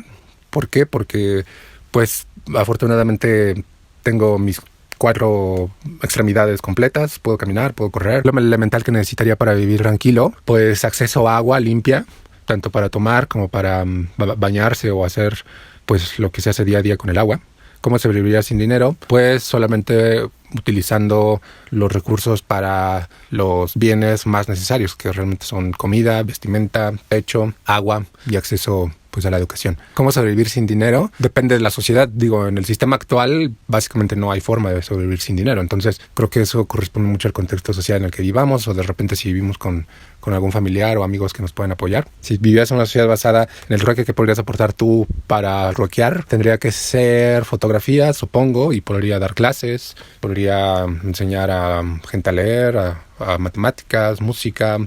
¿Por qué? Porque, pues, afortunadamente tengo mis 4 extremidades completas, puedo caminar, puedo correr. Lo elemental que necesitaría para vivir tranquilo, pues acceso a agua limpia, tanto para tomar como para bañarse o hacer pues lo que se hace día a día con el agua. ¿Cómo se sobreviviría sin dinero? Pues solamente utilizando los recursos para los bienes más necesarios, que realmente son comida, vestimenta, techo, agua y acceso pues a la educación. ¿Cómo sobrevivir sin dinero? Depende de la sociedad. Digo, en el sistema actual básicamente no hay forma de sobrevivir sin dinero. Entonces creo que eso corresponde mucho al contexto social en el que vivamos, o de repente si vivimos con algún familiar o amigos que nos puedan apoyar. Si vivieras en una sociedad basada en el trueque que podrías aportar tú para truequear, tendría que ser fotografía, supongo, y podría dar clases, podría enseñar a gente a leer, a matemáticas, música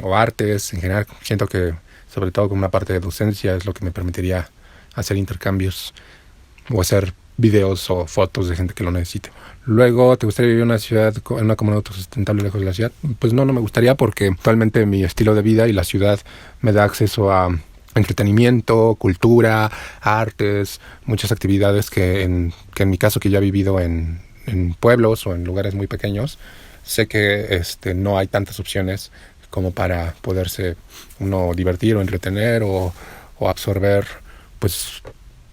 o artes en general. Siento que sobre todo con una parte de docencia es lo que me permitiría hacer intercambios o hacer videos o fotos de gente que lo necesite. Luego, ¿te gustaría vivir en una ciudad, en una comunidad autosustentable lejos de la ciudad? Pues no me gustaría, porque actualmente mi estilo de vida y la ciudad me da acceso a entretenimiento, cultura, artes, muchas actividades que en mi caso, que ya he vivido en pueblos o en lugares muy pequeños, sé que no hay tantas opciones como para poderse uno divertir o entretener o absorber pues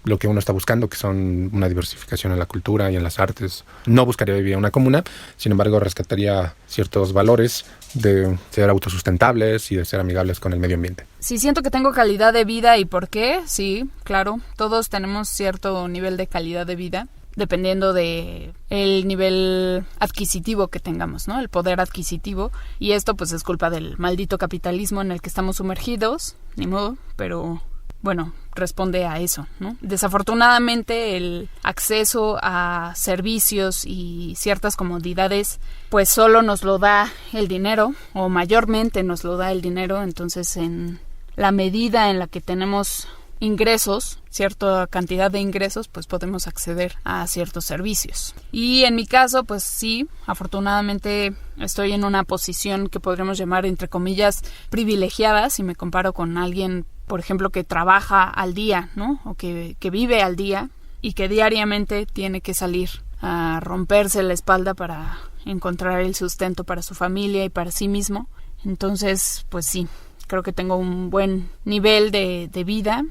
lo que uno está buscando, que son una diversificación en la cultura y en las artes. No buscaría vivir en una comuna, sin embargo rescataría ciertos valores de ser autosustentables y de ser amigables con el medio ambiente. Sí, siento que tengo calidad de vida. ¿Y por qué? Sí, claro, todos tenemos cierto nivel de calidad de vida, dependiendo de el nivel adquisitivo que tengamos, ¿no? El poder adquisitivo. Y esto pues es culpa del maldito capitalismo en el que estamos sumergidos, ni modo, pero bueno, responde a eso, ¿no? Desafortunadamente el acceso a servicios y ciertas comodidades pues solo nos lo da el dinero, o mayormente nos lo da el dinero. Entonces, en la medida en la que tenemos ingresos, cierta cantidad de ingresos, pues podemos acceder a ciertos servicios. Y en mi caso, pues sí, afortunadamente estoy en una posición que podríamos llamar, entre comillas, privilegiada, si me comparo con alguien, por ejemplo, que trabaja al día, ¿no? O que vive al día y que diariamente tiene que salir a romperse la espalda para encontrar el sustento para su familia y para sí mismo. Entonces, pues sí, creo que tengo un buen nivel de vida.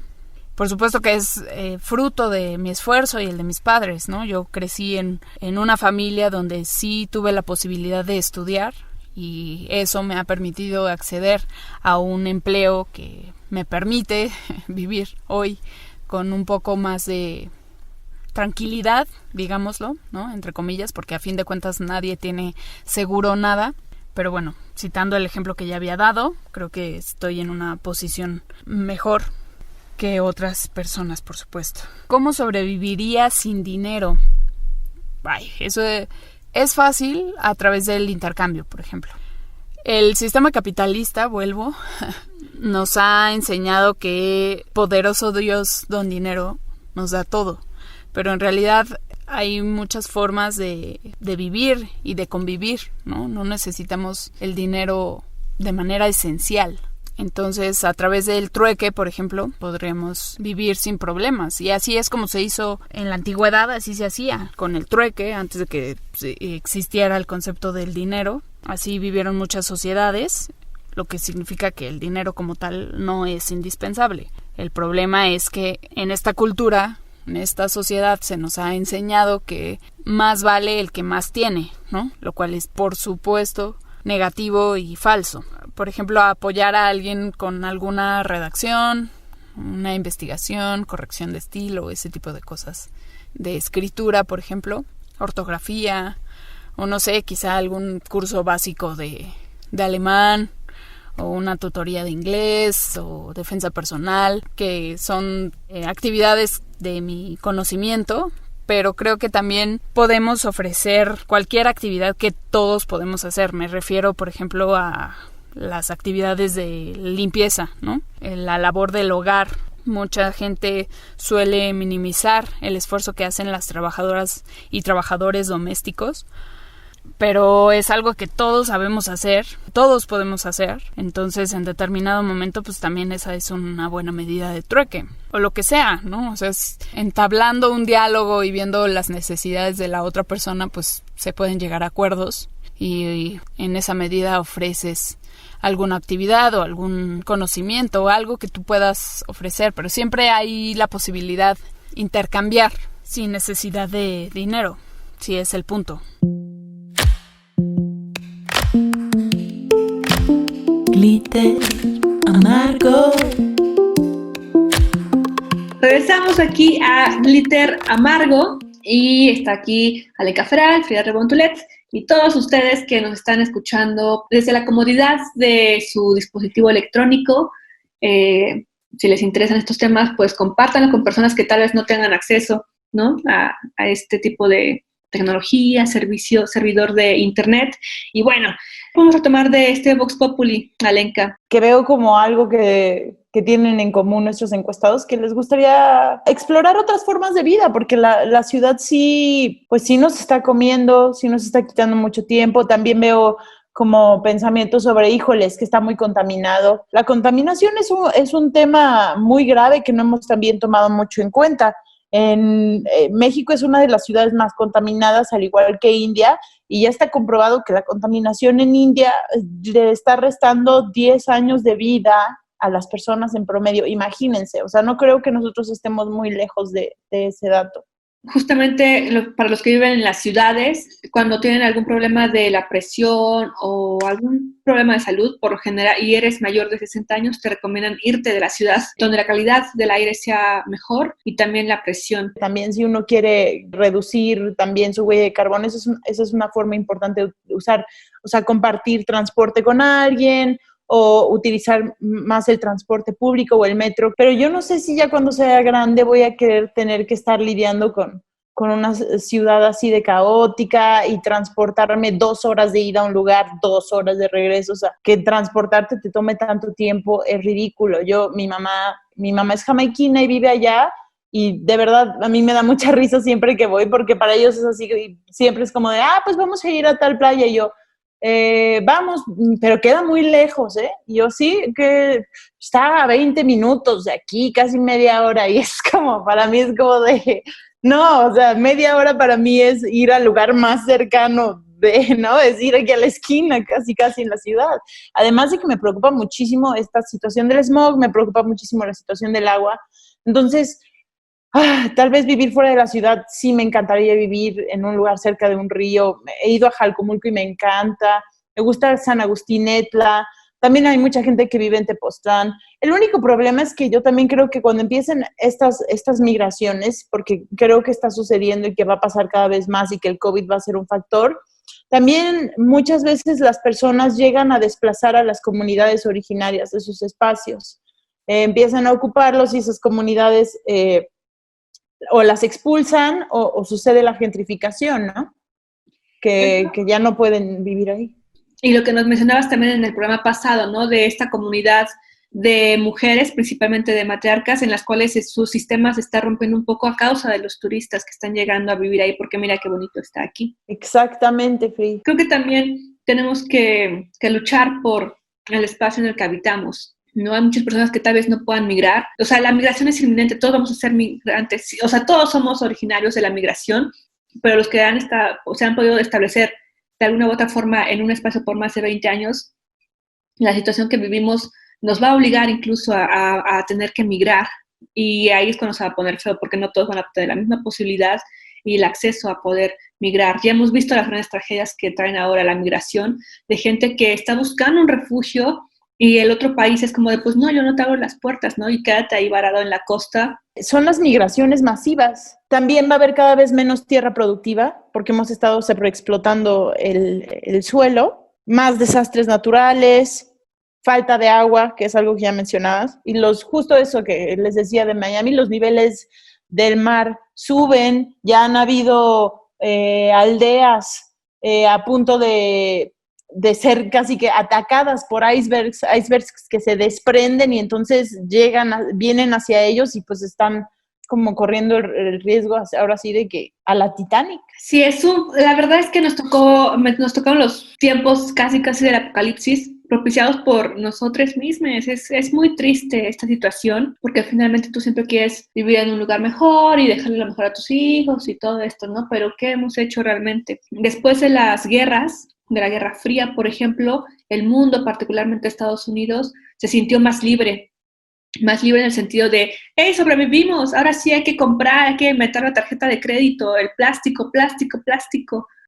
por supuesto que es fruto de mi esfuerzo y el de mis padres, ¿no? Yo crecí en una familia donde sí tuve la posibilidad de estudiar y eso me ha permitido acceder a un empleo que me permite vivir hoy con un poco más de tranquilidad, digámoslo, ¿no? Entre comillas, porque a fin de cuentas nadie tiene seguro nada. Pero bueno, citando el ejemplo que ya había dado, creo que estoy en una posición mejor que otras personas, por supuesto. ¿Cómo sobreviviría sin dinero? Ay, eso es fácil a través del intercambio, por ejemplo. El sistema capitalista, vuelvo, nos ha enseñado que poderoso Dios don dinero nos da todo. Pero en realidad hay muchas formas de vivir y de convivir, ¿no? No necesitamos el dinero de manera esencial. Entonces, a través del trueque, por ejemplo, podríamos vivir sin problemas. Y así es como se hizo en la antigüedad, así se hacía, con el trueque, antes de que existiera el concepto del dinero. Así vivieron muchas sociedades, lo que significa que el dinero como tal no es indispensable. El problema es que en esta cultura, en esta sociedad, se nos ha enseñado que más vale el que más tiene, ¿no? Lo cual es, por supuesto, negativo y falso. Por ejemplo, apoyar a alguien con alguna redacción, una investigación, corrección de estilo, ese tipo de cosas. De escritura, por ejemplo, ortografía, o no sé, quizá algún curso básico de alemán, o una tutoría de inglés, o defensa personal, que son actividades de mi conocimiento, pero creo que también podemos ofrecer cualquier actividad que todos podemos hacer. Me refiero, por ejemplo, a las actividades de limpieza, ¿no? La labor del hogar. Mucha gente suele minimizar el esfuerzo que hacen las trabajadoras y trabajadores domésticos, pero es algo que todos sabemos hacer, todos podemos hacer. Entonces, en determinado momento, pues también esa es una buena medida de trueque, o lo que sea, ¿no? O sea, entablando un diálogo y viendo las necesidades de la otra persona, pues se pueden llegar a acuerdos y en esa medida ofreces alguna actividad o algún conocimiento o algo que tú puedas ofrecer, pero siempre hay la posibilidad de intercambiar sin necesidad de dinero, si es el punto. Glitter amargo. Regresamos aquí a Glitter Amargo y está aquí Alenka Feral, Frida Rebontulet y todos ustedes que nos están escuchando desde la comodidad de su dispositivo electrónico. Si les interesan estos temas, pues compártanlo con personas que tal vez no tengan acceso, ¿no? a este tipo de tecnología, servidor de internet. Y bueno, vamos a tomar de este Vox Populi, Alenka. Que veo como algo que tienen en común nuestros encuestados, que les gustaría explorar otras formas de vida, porque la ciudad sí, pues sí nos está comiendo, sí nos está quitando mucho tiempo. También veo como pensamientos sobre, híjoles, que está muy contaminado. La contaminación es un tema muy grave que no hemos también tomado mucho en cuenta. En México es una de las ciudades más contaminadas, al igual que India, y ya está comprobado que la contaminación en India le está restando 10 años de vida a las personas en promedio. Imagínense, o sea, no creo que nosotros estemos muy lejos de ese dato. Justamente para los que viven en las ciudades, cuando tienen algún problema de la presión o algún problema de salud, por lo general, y eres mayor de 60 años, te recomiendan irte de la ciudad, donde la calidad del aire sea mejor y también la presión. También si uno quiere reducir también su huella de carbono, esa es una forma importante de usar, o sea, compartir transporte con alguien o utilizar más el transporte público o el metro, pero yo no sé si ya cuando sea grande voy a querer tener que estar lidiando con una ciudad así de caótica y transportarme 2 horas de ida a un lugar, 2 horas de regreso. O sea, que transportarte te tome tanto tiempo es ridículo. Mi mamá es jamaiquina y vive allá, y de verdad a mí me da mucha risa siempre que voy, porque para ellos es así, y siempre es como de, pues vamos a ir a tal playa, y yo, vamos, pero queda muy lejos, Y yo, sí, que está a 20 minutos de aquí, casi media hora, y es como, para mí es como de, no, o sea, media hora para mí es ir al lugar más cercano ¿no? Es ir aquí a la esquina, casi en la ciudad. Además de que me preocupa muchísimo esta situación del smog, me preocupa muchísimo la situación del agua. Entonces, tal vez vivir fuera de la ciudad, sí me encantaría vivir en un lugar cerca de un río. He ido a Jalcomulco y me encanta. Me gusta San Agustín Etla. También hay mucha gente que vive en Tepoztlán. El único problema es que yo también creo que cuando empiecen estas migraciones, porque creo que está sucediendo y que va a pasar cada vez más y que el COVID va a ser un factor, también muchas veces las personas llegan a desplazar a las comunidades originarias de sus espacios. Empiezan a ocuparlos y esas comunidades o las expulsan o sucede la gentrificación, ¿no? Que ya no pueden vivir ahí. Y lo que nos mencionabas también en el programa pasado, ¿no? De esta comunidad de mujeres, principalmente de matriarcas, en las cuales su sistema se está rompiendo un poco a causa de los turistas que están llegando a vivir ahí, porque mira qué bonito está aquí. Exactamente, Free. Creo que también tenemos que luchar por el espacio en el que habitamos, ¿no? Hay muchas personas que tal vez no puedan migrar. O sea, la migración es inminente, todos vamos a ser migrantes. O sea, todos somos originarios de la migración, pero los que se han podido establecer de alguna u otra forma en un espacio por más de 20 años, la situación que vivimos nos va a obligar incluso a tener que migrar, y ahí es cuando se va a poner feo, porque no todos van a tener la misma posibilidad y el acceso a poder migrar. Ya hemos visto las grandes tragedias que traen ahora la migración, de gente que está buscando un refugio y el otro país es como de, pues no, yo no te abro las puertas, ¿no? Y quédate ahí varado en la costa. Son las migraciones masivas. También va a haber cada vez menos tierra productiva porque hemos estado sobreexplotando el suelo, más desastres naturales, falta de agua, que es algo que ya mencionabas, y justo eso que les decía de Miami, los niveles del mar suben, ya han habido aldeas a punto de ser casi que atacadas por icebergs que se desprenden y entonces vienen hacia ellos y pues están como corriendo el riesgo ahora sí de que a la Titanic. Sí, la verdad es que nos tocaron los tiempos casi del apocalipsis, propiciados por nosotros mismos. Es muy triste esta situación, porque finalmente tú siempre quieres vivir en un lugar mejor y dejarle lo mejor a tus hijos y todo esto, ¿no? Pero ¿qué hemos hecho realmente? Después de las guerras, de la Guerra Fría, por ejemplo, el mundo, particularmente Estados Unidos, se sintió más libre en el sentido de, ¡hey, sobrevivimos! Ahora sí hay que comprar, hay que meter la tarjeta de crédito, el plástico.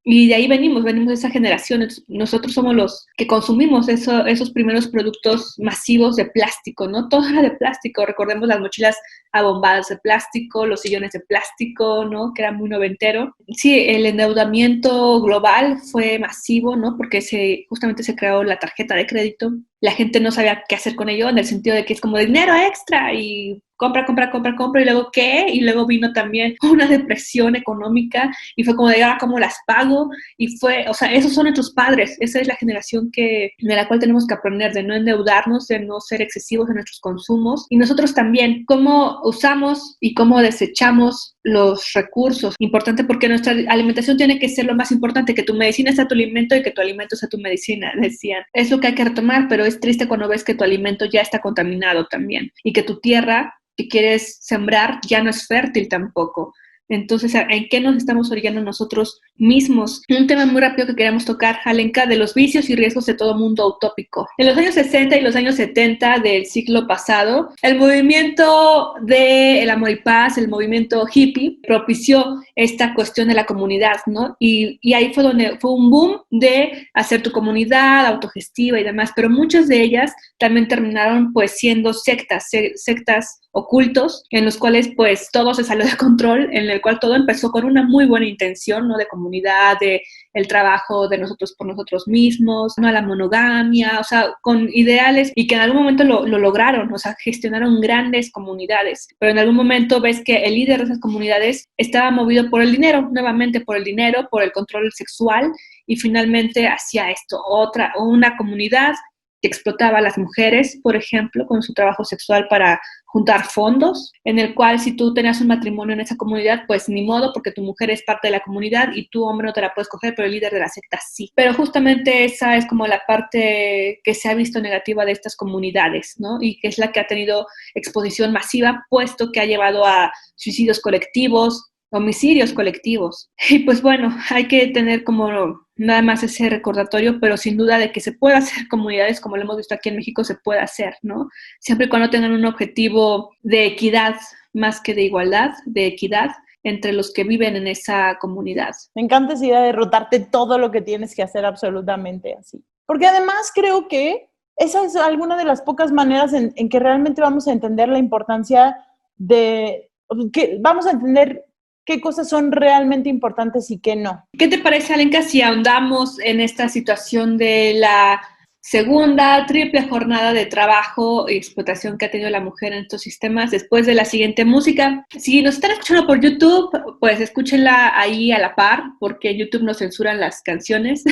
Y de ahí venimos de esa generación. Nosotros somos los que consumimos esos primeros productos masivos de plástico, ¿no? Todo era de plástico. Recordemos las mochilas abombadas de plástico, los sillones de plástico, ¿no? Que era muy noventero. Sí, el endeudamiento global fue masivo, ¿no? Porque justamente se creó la tarjeta de crédito. La gente no sabía qué hacer con ello, en el sentido de que es como dinero extra y compra, y luego ¿qué? Y luego vino también una depresión económica y fue como de, ¿cómo las pago? Y o sea, esos son nuestros padres, esa es la generación de la cual tenemos que aprender, de no endeudarnos, de no ser excesivos en nuestros consumos. Y nosotros también, cómo usamos y cómo desechamos los recursos. Importante, porque nuestra alimentación tiene que ser lo más importante, que tu medicina sea tu alimento y que tu alimento sea tu medicina, decían. Es lo que hay que retomar, pero es triste cuando ves que tu alimento ya está contaminado también y que tu tierra que quieres sembrar ya no es fértil tampoco. Entonces, ¿en qué nos estamos orillando nosotros mismos? Un tema muy rápido que queríamos tocar, Alenka, de los vicios y riesgos de todo mundo utópico. En los años 60 y los años 70 del siglo pasado, el movimiento del amor y paz, el movimiento hippie, propició esta cuestión de la comunidad, ¿no? Y ahí fue donde fue un boom de hacer tu comunidad autogestiva y demás, pero muchas de ellas también terminaron pues siendo sectas ocultos, en los cuales pues todo se salió de control, en el cual todo empezó con una muy buena intención, ¿no? De comunidad, de el trabajo de nosotros por nosotros mismos, no a la monogamia, o sea, con ideales, y que en algún momento lo lograron, o sea, gestionaron grandes comunidades, pero en algún momento ves que el líder de esas comunidades estaba movido por el dinero, nuevamente por el dinero, por el control sexual, y finalmente hacía esto, una comunidad que explotaba a las mujeres, por ejemplo, con su trabajo sexual para juntar fondos, en el cual si tú tenías un matrimonio en esa comunidad, pues ni modo, porque tu mujer es parte de la comunidad y tu hombre no te la puedes coger, pero el líder de la secta sí. Pero justamente esa es como la parte que se ha visto negativa de estas comunidades, ¿no? Y que es la que ha tenido exposición masiva, puesto que ha llevado a suicidios colectivos, homicidios colectivos. Y pues bueno, hay que tener como nada más ese recordatorio, pero sin duda de que se puede hacer comunidades, como lo hemos visto aquí en México, se puede hacer, ¿no? Siempre y cuando tengan un objetivo de equidad más que de igualdad, de equidad entre los que viven en esa comunidad. Me encanta esa idea de rotarte todo lo que tienes que hacer absolutamente así. Porque además creo que esa es alguna de las pocas maneras en que realmente vamos a entender la importancia que vamos a entender qué cosas son realmente importantes y qué no. ¿Qué te parece, Alenka, si ahondamos en esta situación de la segunda, triple jornada de trabajo y explotación que ha tenido la mujer en estos sistemas después de la siguiente música? Si nos están escuchando por YouTube, pues escúchenla ahí a la par, porque en YouTube no censuran las canciones,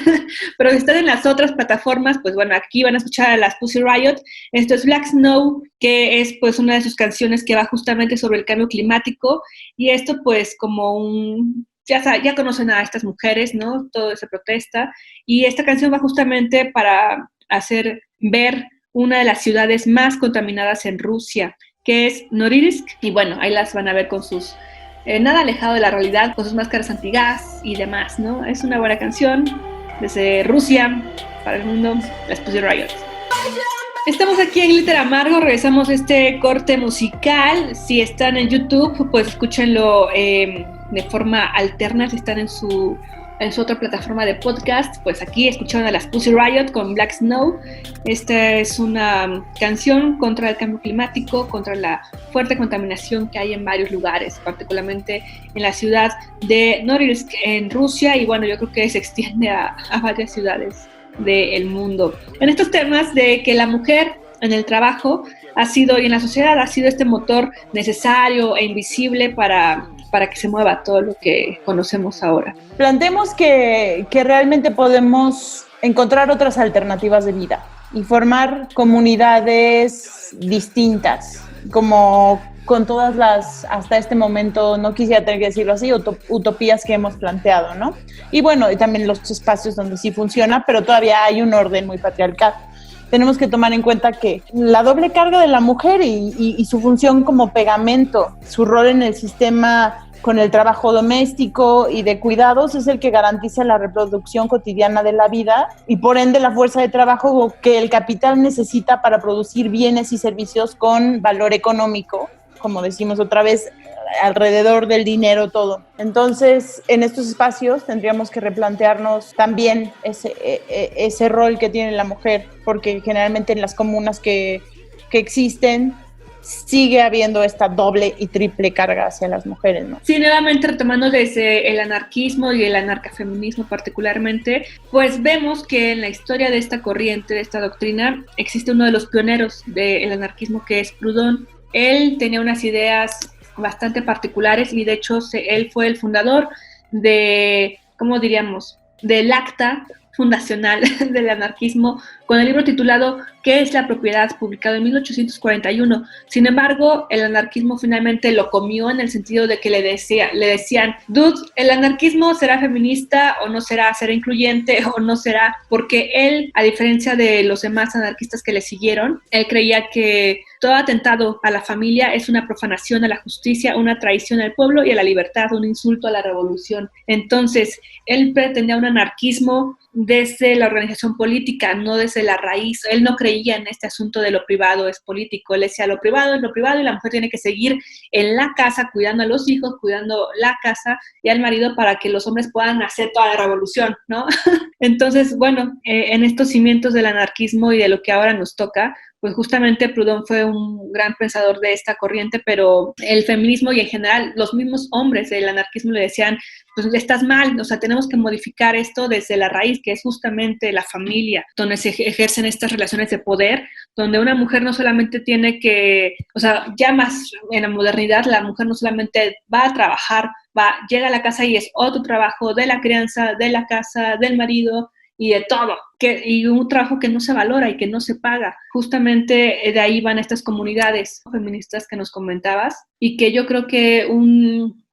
pero si están en las otras plataformas, pues bueno, aquí van a escuchar a las Pussy Riot. Esto es Black Snow, que es pues una de sus canciones que va justamente sobre el cambio climático, y esto pues como ya conocen a estas mujeres, ¿no? Todo se protesta, y esta canción va justamente para hacer ver una de las ciudades más contaminadas en Rusia, que es Norilsk, y bueno, ahí las van a ver con sus, nada alejado de la realidad, con sus máscaras antigas y demás, ¿no? Es una buena canción, desde Rusia, para el mundo, las Pussy Riot. Estamos aquí en Glitter Amargo, regresamos a este corte musical. Si están en YouTube, pues escúchenlo de forma alterna. Si están en su otra plataforma de podcast, pues aquí escucharon a las Pussy Riot con Black Snow. Esta es una canción contra el cambio climático, contra la fuerte contaminación que hay en varios lugares, particularmente en la ciudad de Norilsk en Rusia, y bueno, yo creo que se extiende a varias ciudades del mundo. En estos temas de que la mujer en el trabajo ha sido, y en la sociedad, ha sido este motor necesario e invisible para que se mueva todo lo que conocemos ahora. Planteemos que realmente podemos encontrar otras alternativas de vida y formar comunidades distintas, como con todas las, hasta este momento, no quisiera tener que decirlo así, utopías que hemos planteado, ¿no? Y bueno, y también los espacios donde sí funciona, pero todavía hay un orden muy patriarcal. Tenemos que tomar en cuenta que la doble carga de la mujer y su función como pegamento, su rol en el sistema con el trabajo doméstico y de cuidados es el que garantiza la reproducción cotidiana de la vida y por ende la fuerza de trabajo que el capital necesita para producir bienes y servicios con valor económico, como decimos otra vez, alrededor del dinero todo. Entonces, en estos espacios tendríamos que replantearnos también ese rol que tiene la mujer, porque generalmente en las comunas que existen sigue habiendo esta doble y triple carga hacia las mujeres, ¿no? Sí, nuevamente retomando desde el anarquismo y el anarcafeminismo particularmente, pues vemos que en la historia de esta corriente, de esta doctrina, existe uno de los pioneros del anarquismo, que es Proudhon. Él tenía unas ideas bastante particulares y de hecho él fue el fundador de, ¿cómo diríamos?, del acta fundacional del anarquismo, con el libro titulado ¿Qué es la propiedad?, publicado en 1841. Sin embargo, el anarquismo finalmente lo comió, en el sentido de que le decían, dude, el anarquismo será feminista o no será incluyente o no será, porque él, a diferencia de los demás anarquistas que le siguieron, él creía que todo atentado a la familia es una profanación a la justicia, una traición al pueblo y a la libertad, un insulto a la revolución. Entonces, él pretendía un anarquismo desde la organización política, no desde la raíz. Él no creía en este asunto de lo privado es político. Él decía, lo privado es lo privado y la mujer tiene que seguir en la casa cuidando a los hijos, cuidando la casa y al marido para que los hombres puedan hacer toda la revolución, ¿no? Entonces, bueno, en estos cimientos del anarquismo y de lo que ahora nos toca, pues justamente Proudhon fue un gran pensador de esta corriente, pero el feminismo y en general los mismos hombres del anarquismo le decían, pues estás mal, o sea, tenemos que modificar esto desde la raíz, que es justamente la familia, donde se ejercen estas relaciones de poder, donde una mujer no solamente tiene que, o sea, ya más en la modernidad, la mujer no solamente va a trabajar, llega a la casa y es otro trabajo de la crianza, de la casa, del marido, y de todo, y un trabajo que no se valora y que no se paga. Justamente de ahí van estas comunidades feministas que nos comentabas, y que yo creo que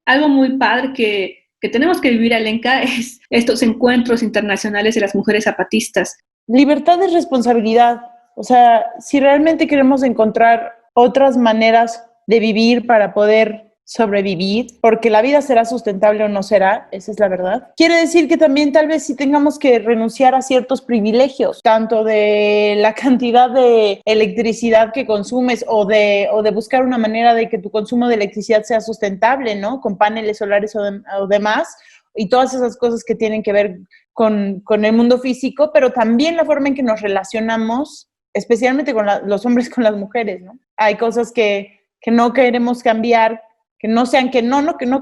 algo muy padre que tenemos que vivir, Alenka, es estos encuentros internacionales de las mujeres zapatistas. Libertad es responsabilidad. O sea, si realmente queremos encontrar otras maneras de vivir para poder sobrevivir, porque la vida será sustentable o no será, esa es la verdad. Quiere decir que también tal vez sí tengamos que renunciar a ciertos privilegios, tanto de la cantidad de electricidad que consumes o de buscar una manera de que tu consumo de electricidad sea sustentable, ¿no? Con paneles solares o demás, y todas esas cosas que tienen que ver con el mundo físico, pero también la forma en que nos relacionamos, especialmente con los hombres con las mujeres, ¿no? Hay cosas que no queremos cambiar, que no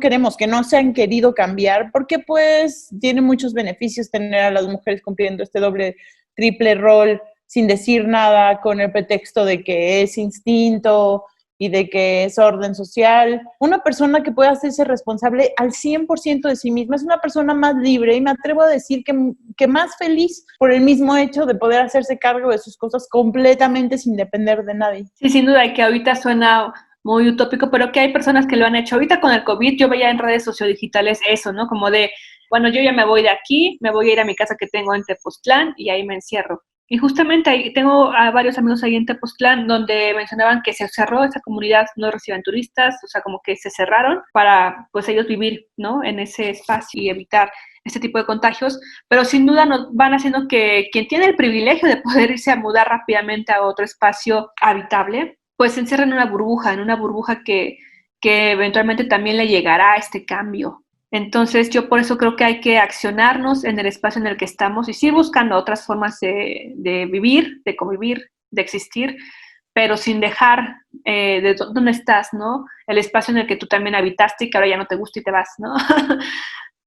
queremos, que no se han querido cambiar, porque pues tiene muchos beneficios tener a las mujeres cumpliendo este doble, triple rol sin decir nada, con el pretexto de que es instinto y de que es orden social. Una persona que pueda hacerse responsable al 100% de sí misma es una persona más libre, y me atrevo a decir que más feliz por el mismo hecho de poder hacerse cargo de sus cosas completamente sin depender de nadie. Sí, sin duda, y que ahorita suena muy utópico, pero que hay personas que lo han hecho. Ahorita con el COVID yo veía en redes sociodigitales eso, ¿no? Como de, bueno, yo ya me voy de aquí, me voy a ir a mi casa que tengo en Tepoztlán y ahí me encierro. Y justamente ahí tengo a varios amigos ahí en Tepoztlán donde mencionaban que se cerró esa comunidad, no reciben turistas, o sea, como que se cerraron para, pues, ellos vivir, ¿no? En ese espacio y evitar este tipo de contagios, pero sin duda nos van haciendo que quien tiene el privilegio de poder irse a mudar rápidamente a otro espacio habitable, pues se encierra en una burbuja que eventualmente también le llegará a este cambio. Entonces yo por eso creo que hay que accionarnos en el espacio en el que estamos y seguir buscando otras formas de vivir, de convivir, de existir, pero sin dejar de dónde estás, ¿no? El espacio en el que tú también habitaste y que ahora ya no te gusta y te vas, ¿no?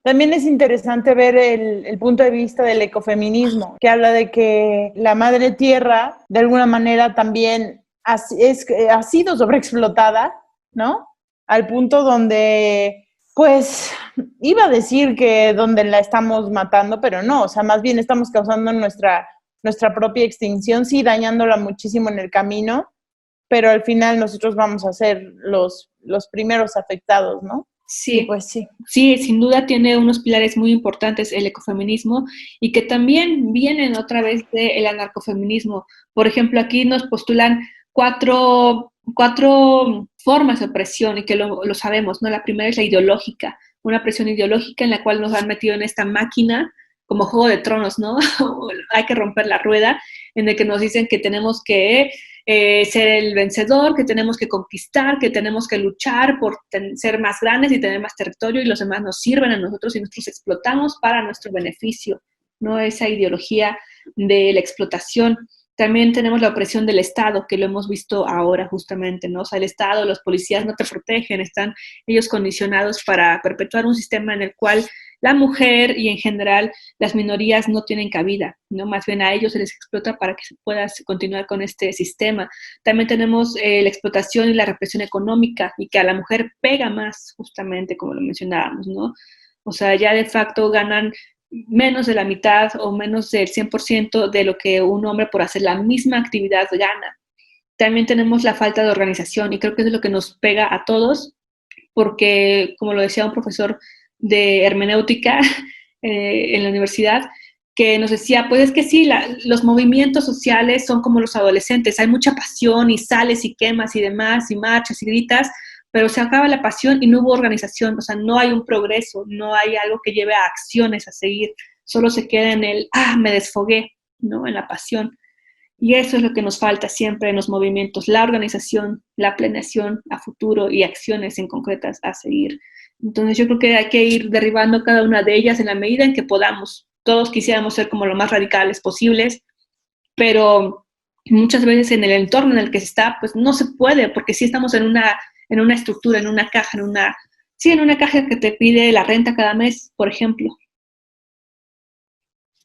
También es interesante ver el punto de vista del ecofeminismo, que habla de que la madre tierra, de alguna manera, también ha sido sobreexplotada, ¿no? Al punto donde, pues, iba a decir que donde la estamos matando, pero no, o sea, más bien estamos causando nuestra propia extinción, sí, dañándola muchísimo en el camino, pero al final nosotros vamos a ser los primeros afectados, ¿no? Sí, pues sí. Sí, sin duda tiene unos pilares muy importantes el ecofeminismo y que también vienen otra vez del anarcofeminismo. Por ejemplo, aquí nos postulan cuatro formas de opresión y que lo sabemos, ¿no? La primera es la ideológica, una presión ideológica en la cual nos han metido en esta máquina como Juego de Tronos, ¿no? Hay que romper la rueda, en el que nos dicen que tenemos que ser el vencedor, que tenemos que conquistar, que tenemos que luchar por ser más grandes y tener más territorio, y los demás nos sirven a nosotros y nosotros explotamos para nuestro beneficio, ¿no? Esa ideología de la explotación. También tenemos la opresión del Estado, que lo hemos visto ahora justamente, ¿no? O sea, el Estado, los policías no te protegen, están ellos condicionados para perpetuar un sistema en el cual la mujer y en general las minorías no tienen cabida, ¿no? Más bien a ellos se les explota para que se pueda continuar con este sistema. También tenemos la explotación y la represión económica, y que a la mujer pega más, justamente como lo mencionábamos, ¿no? O sea, ya de facto ganan menos de la mitad o menos del 100% de lo que un hombre por hacer la misma actividad gana. También tenemos la falta de organización, y creo que eso es lo que nos pega a todos, porque, como lo decía un profesor de hermenéutica en la universidad, que nos decía, pues es que sí, los movimientos sociales son como los adolescentes, hay mucha pasión y sales y quemas y demás, y marchas y gritas, pero se acaba la pasión y no hubo organización, o sea, no hay un progreso, no hay algo que lleve a acciones a seguir, solo se queda en el, me desfogué, ¿no? En la pasión. Y eso es lo que nos falta siempre en los movimientos, la organización, la planeación a futuro y acciones en concretas a seguir. Entonces yo creo que hay que ir derribando cada una de ellas en la medida en que podamos. Todos quisiéramos ser como lo más radicales posibles, pero muchas veces en el entorno en el que se está, pues no se puede, porque sí estamos en una estructura, en una caja, en una caja que te pide la renta cada mes, por ejemplo.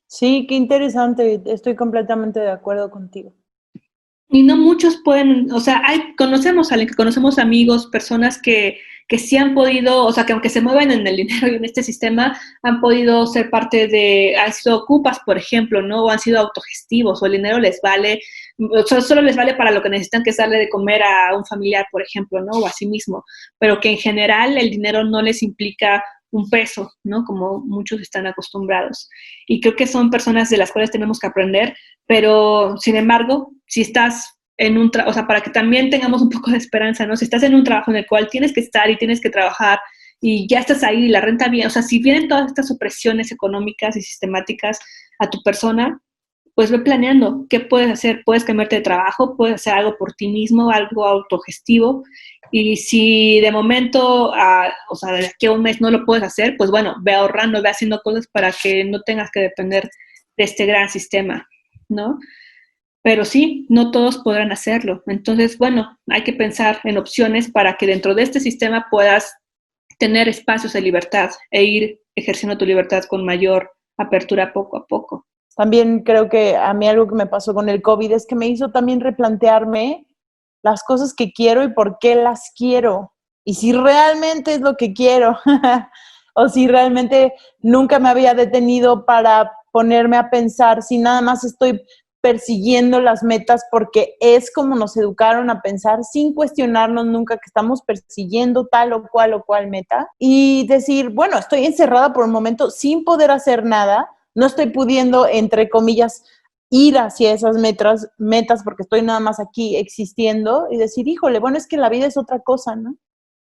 Sí, qué interesante, estoy completamente de acuerdo contigo. Y no muchos pueden, o sea, conocemos amigos, personas que sí han podido, o sea, que aunque se mueven en el dinero y en este sistema, han podido ser parte han sido ocupas, por ejemplo, ¿no? O han sido autogestivos, o el dinero les vale, o sea, solo les vale para lo que necesitan, que es darle de comer a un familiar, por ejemplo, ¿no? O a sí mismo, pero que en general el dinero no les implica un peso, ¿no? Como muchos están acostumbrados. Y creo que son personas de las cuales tenemos que aprender, pero sin embargo, si estás o sea, para que también tengamos un poco de esperanza, ¿no? Si estás en un trabajo en el cual tienes que estar y tienes que trabajar y ya estás ahí y la renta bien, o sea, si vienen todas estas opresiones económicas y sistemáticas a tu persona, pues ve planeando qué puedes hacer. Puedes cambiarte de trabajo, puedes hacer algo por ti mismo, algo autogestivo, y si de momento, o sea, de aquí a un mes no lo puedes hacer, pues bueno, ve ahorrando, ve haciendo cosas para que no tengas que depender de este gran sistema, ¿no? Pero sí, no todos podrán hacerlo. Entonces, bueno, hay que pensar en opciones para que dentro de este sistema puedas tener espacios de libertad e ir ejerciendo tu libertad con mayor apertura poco a poco. También creo que a mí algo que me pasó con el COVID es que me hizo también replantearme las cosas que quiero y por qué las quiero. Y si realmente es lo que quiero, o si realmente nunca me había detenido para ponerme a pensar si nada más estoy persiguiendo las metas porque es como nos educaron a pensar sin cuestionarnos nunca que estamos persiguiendo tal o cual meta y decir, bueno, estoy encerrada por un momento sin poder hacer nada, no estoy pudiendo, entre comillas, ir hacia esas metas porque estoy nada más aquí existiendo y decir, híjole, bueno, es que la vida es otra cosa, ¿no?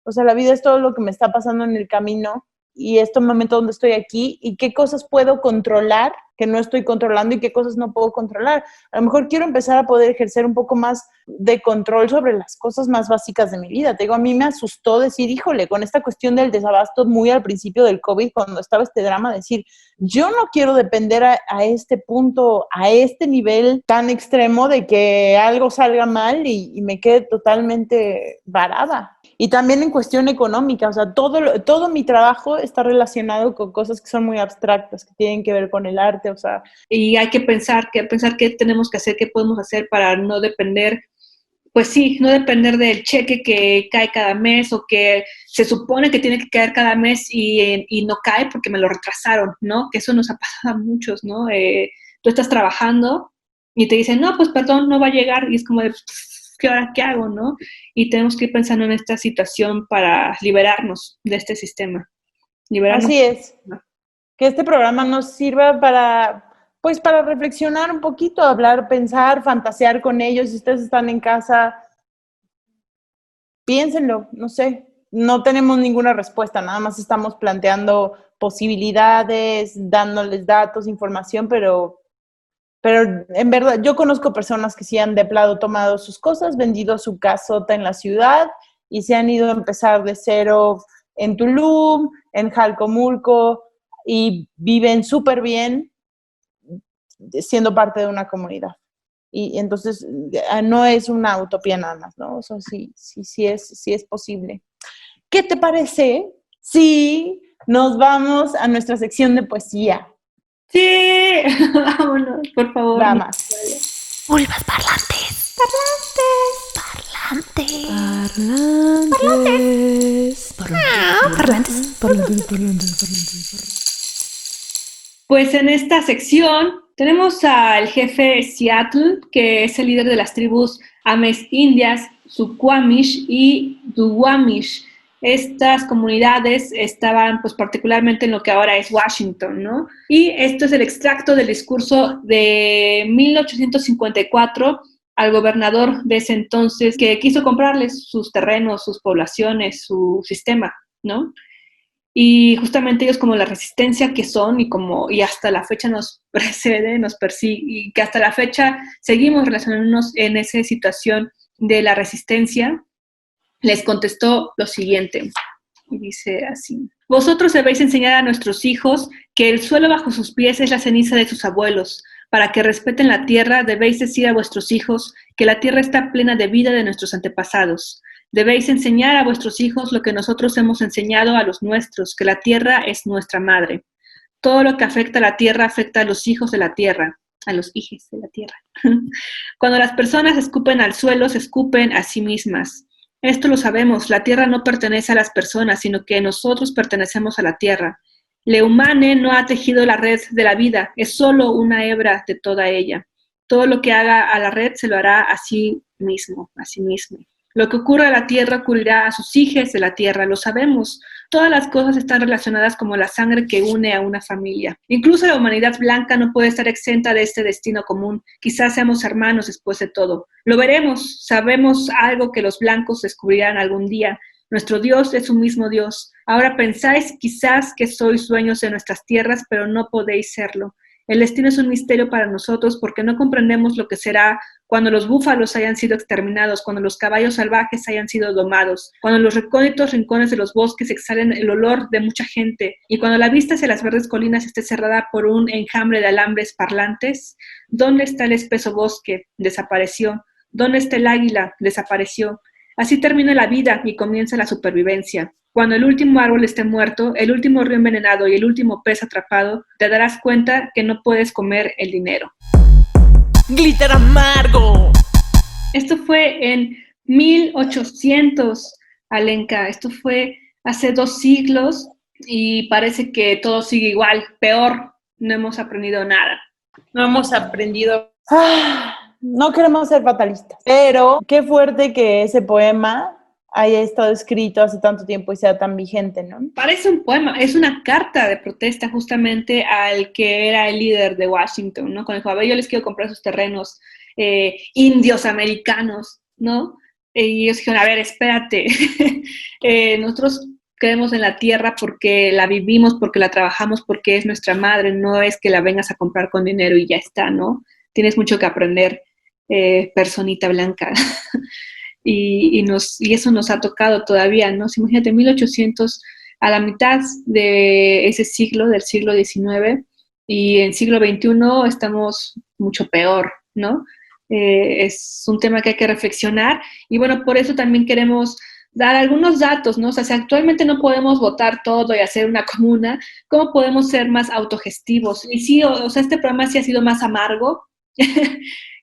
O sea, la vida es todo lo que me está pasando en el camino y este momento donde estoy aquí y qué cosas puedo controlar que no estoy controlando y qué cosas no puedo controlar. A lo mejor quiero empezar a poder ejercer un poco más de control sobre las cosas más básicas de mi vida. Te digo, a mí me asustó decir, híjole, con esta cuestión del desabasto muy al principio del COVID, cuando estaba este drama, decir, yo no quiero depender a este punto, a este nivel tan extremo de que algo salga mal y me quede totalmente varada. Y también en cuestión económica, o sea, todo mi trabajo está relacionado con cosas que son muy abstractas, que tienen que ver con el arte, o sea. Y hay que pensar qué tenemos que hacer, qué podemos hacer para no depender, pues sí, no depender del cheque que cae cada mes o que se supone que tiene que caer cada mes y no cae porque me lo retrasaron, ¿no? Que eso nos ha pasado a muchos, ¿no? Tú estás trabajando y te dicen, no, pues perdón, no va a llegar, y es como de, ¿qué ahora qué hago, no? Y tenemos que ir pensando en esta situación para liberarnos de este sistema. Así es. Que este programa nos sirva para reflexionar un poquito, hablar, pensar, fantasear con ellos. Si ustedes están en casa, piénsenlo, no sé. No tenemos ninguna respuesta, nada más estamos planteando posibilidades, dándoles datos, información, pero en verdad, yo conozco personas que sí han de plano tomado sus cosas, vendido su casota en la ciudad y se han ido a empezar de cero en Tulum, en Jalcomulco y viven súper bien siendo parte de una comunidad. Y entonces no es una utopía nada más, ¿no? O sea, sí es posible. ¿Qué te parece si nos vamos a nuestra sección de poesía? Sí, vámonos, por favor. Vamos. Vulvas parlantes. Pues en esta sección tenemos al jefe Seattle, que es el líder de las tribus Ames Indias, Suquamish y Duwamish. Estas comunidades estaban pues particularmente en lo que ahora es Washington, ¿no? Y esto es el extracto del discurso de 1854 al gobernador de ese entonces que quiso comprarles sus terrenos, sus poblaciones, su sistema, ¿no? Y justamente ellos como la resistencia que son y hasta la fecha nos precede, nos persigue y que hasta la fecha seguimos relacionándonos en esa situación de la resistencia, les contestó lo siguiente, y dice así: vosotros debéis enseñar a nuestros hijos que el suelo bajo sus pies es la ceniza de sus abuelos. Para que respeten la tierra, debéis decir a vuestros hijos que la tierra está plena de vida de nuestros antepasados. Debéis enseñar a vuestros hijos lo que nosotros hemos enseñado a los nuestros, que la tierra es nuestra madre. Todo lo que afecta a la tierra afecta a los hijos de la tierra, a los hijos de la tierra. Cuando las personas escupen al suelo, se escupen a sí mismas. Esto lo sabemos, la tierra no pertenece a las personas, sino que nosotros pertenecemos a la tierra. Le humane no ha tejido la red de la vida, es solo una hebra de toda ella. Todo lo que haga a la red se lo hará a sí mismo, a sí mismo. Lo que ocurre a la tierra ocurrirá a sus hijos de la tierra, lo sabemos. Todas las cosas están relacionadas como la sangre que une a una familia. Incluso la humanidad blanca no puede estar exenta de este destino común. Quizás seamos hermanos después de todo. Lo veremos, sabemos algo que los blancos descubrirán algún día. Nuestro Dios es un mismo Dios. Ahora pensáis quizás que sois dueños de nuestras tierras, pero no podéis serlo. El destino es un misterio para nosotros porque no comprendemos lo que será cuando los búfalos hayan sido exterminados, cuando los caballos salvajes hayan sido domados, cuando los recónditos rincones de los bosques exhalen el olor de mucha gente y cuando la vista hacia las verdes colinas esté cerrada por un enjambre de alambres parlantes. ¿Dónde está el espeso bosque? Desapareció. ¿Dónde está el águila? Desapareció. Así termina la vida y comienza la supervivencia. Cuando el último árbol esté muerto, el último río envenenado y el último pez atrapado, te darás cuenta que no puedes comer el dinero. Glitter amargo. Esto fue en 1800, Alenka. Esto fue hace 2 siglos y parece que todo sigue igual, peor. No hemos aprendido nada. No hemos aprendido. No queremos ser fatalistas, pero qué fuerte que ese poema haya estado escrito hace tanto tiempo y sea tan vigente, ¿no? Parece un poema, es una carta de protesta justamente al que era el líder de Washington, ¿no? Cuando dijo, a ver, yo les quiero comprar sus terrenos indios americanos, ¿no? Y ellos dijeron, a ver, espérate, nosotros creemos en la tierra porque la vivimos, porque la trabajamos, porque es nuestra madre, no es que la vengas a comprar con dinero y ya está, ¿no? Tienes mucho que aprender, personita blanca. Y eso nos ha tocado todavía, ¿no? Imagínate, 1800, a la mitad de ese siglo, del siglo XIX, y en siglo XXI estamos mucho peor, ¿no? Es un tema que hay que reflexionar, y bueno, por eso también queremos dar algunos datos, ¿no? O sea, si actualmente no podemos votar todo y hacer una comuna, ¿cómo podemos ser más autogestivos? Y sí, o sea, este programa sí ha sido más amargo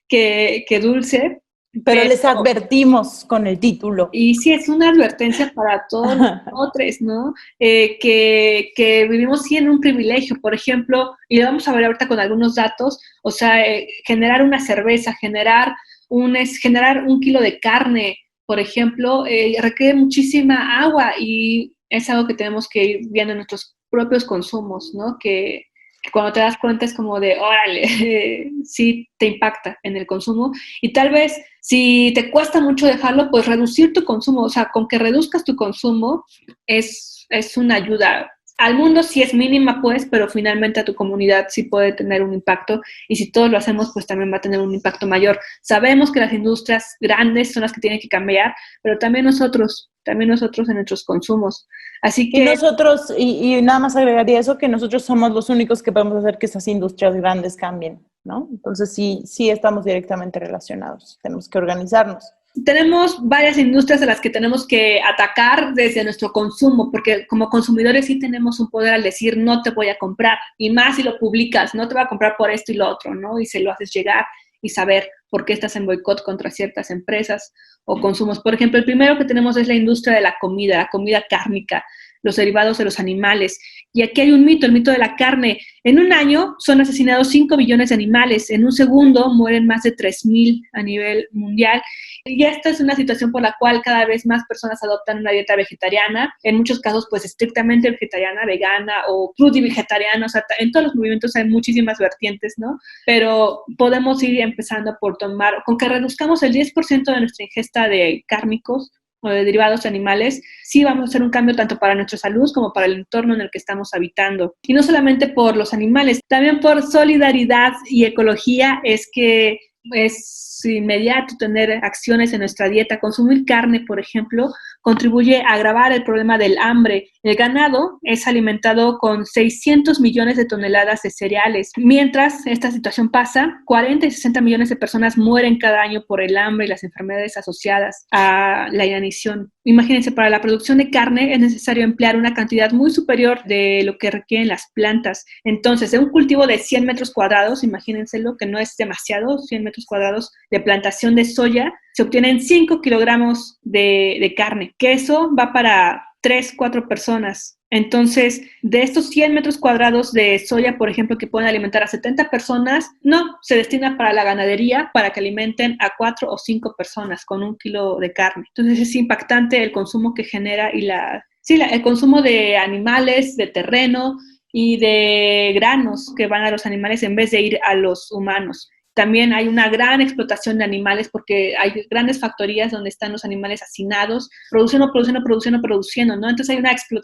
que dulce. Pero les advertimos con el título. Y sí, es una advertencia para todos nosotros, ¿no? Que vivimos sí en un privilegio, por ejemplo, y lo vamos a ver ahorita con algunos datos, o sea, generar una cerveza, generar un kilo de carne, por ejemplo, requiere muchísima agua y es algo que tenemos que ir viendo en nuestros propios consumos, ¿no? Que cuando te das cuenta es como de, órale, sí te impacta en el consumo. Y tal vez si te cuesta mucho dejarlo, pues reducir tu consumo. O sea, con que reduzcas tu consumo es una ayuda. Al mundo sí es mínima, pues, pero finalmente a tu comunidad sí puede tener un impacto. Y si todos lo hacemos, pues también va a tener un impacto mayor. Sabemos que las industrias grandes son las que tienen que cambiar, pero también nosotros en nuestros consumos. Así que... Y nosotros, y nada más agregaría eso, que nosotros somos los únicos que podemos hacer que esas industrias grandes cambien, ¿no? Entonces sí estamos directamente relacionados, tenemos que organizarnos. Tenemos varias industrias a las que tenemos que atacar desde nuestro consumo, porque como consumidores sí tenemos un poder al decir no te voy a comprar, y más si lo publicas, no te voy a comprar por esto y lo otro, ¿no? Y se lo haces llegar y saber por qué estás en boicot contra ciertas empresas o consumos. Por ejemplo, el primero que tenemos es la industria de la comida cárnica, los derivados de los animales. Y aquí hay un mito, el mito de la carne. En un año son asesinados 5 billones de animales, en un segundo mueren más de 3,000 a nivel mundial. Y esta es una situación por la cual cada vez más personas adoptan una dieta vegetariana, en muchos casos pues estrictamente vegetariana, vegana o crudi-vegetariana, o sea, en todos los movimientos hay muchísimas vertientes, ¿no? Pero podemos ir empezando por tomar, con que reduzcamos el 10% de nuestra ingesta de cárnicos o de derivados de animales, sí vamos a hacer un cambio tanto para nuestra salud como para el entorno en el que estamos habitando. Y no solamente por los animales, también por solidaridad y ecología es que es inmediato tener acciones en nuestra dieta. Consumir carne, por ejemplo, contribuye a agravar el problema del hambre. El ganado es alimentado con 600 millones de toneladas de cereales. Mientras esta situación pasa, 40 y 60 millones de personas mueren cada año por el hambre y las enfermedades asociadas a la inanición. Imagínense, para la producción de carne es necesario emplear una cantidad muy superior de lo que requieren las plantas. Entonces, de un cultivo de 100 metros cuadrados, imagínenselo, que no es demasiado, 100 metros cuadrados de plantación de soya, se obtienen 5 kilogramos de carne, que eso va para 3-4 personas. Entonces, de estos 100 metros cuadrados de soya, por ejemplo, que pueden alimentar a 70 personas, no, se destina para la ganadería, para que alimenten a 4 o 5 personas con 1 kilo de carne. Entonces, es impactante el consumo que genera y la Sí, el consumo de animales, de terreno y de granos que van a los animales en vez de ir a los humanos. También hay una gran explotación de animales porque hay grandes factorías donde están los animales hacinados, produciendo, ¿no? Entonces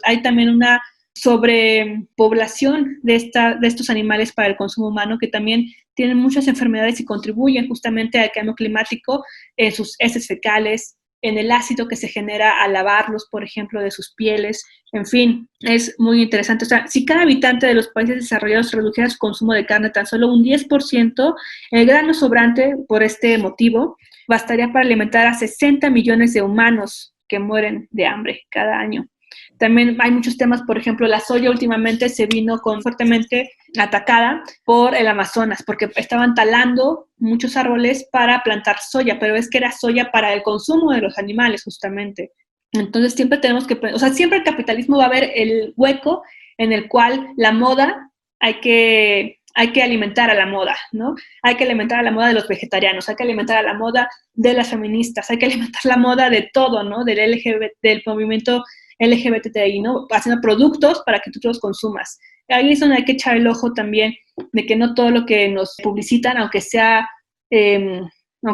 hay también una sobrepoblación de estos animales para el consumo humano que también tienen muchas enfermedades y contribuyen justamente al cambio climático en sus heces fecales, en el ácido que se genera al lavarlos, por ejemplo, de sus pieles. En fin, es muy interesante. O sea, si cada habitante de los países desarrollados redujera su consumo de carne tan solo un 10%, el grano sobrante, por este motivo, bastaría para alimentar a 60 millones de humanos que mueren de hambre cada año. También hay muchos temas, por ejemplo, la soya últimamente se vino fuertemente atacada por el Amazonas, porque estaban talando muchos árboles para plantar soya, pero es que era soya para el consumo de los animales, justamente. Entonces siempre siempre el capitalismo va a ver el hueco en el cual la moda hay que alimentar a la moda, ¿no? Hay que alimentar a la moda de los vegetarianos, hay que alimentar a la moda de las feministas, hay que alimentar la moda de todo, ¿no? Del movimiento LGBTI, ¿no? Haciendo productos para que tú los consumas. Ahí es donde hay que echar el ojo también de que no todo lo que nos publicitan, aunque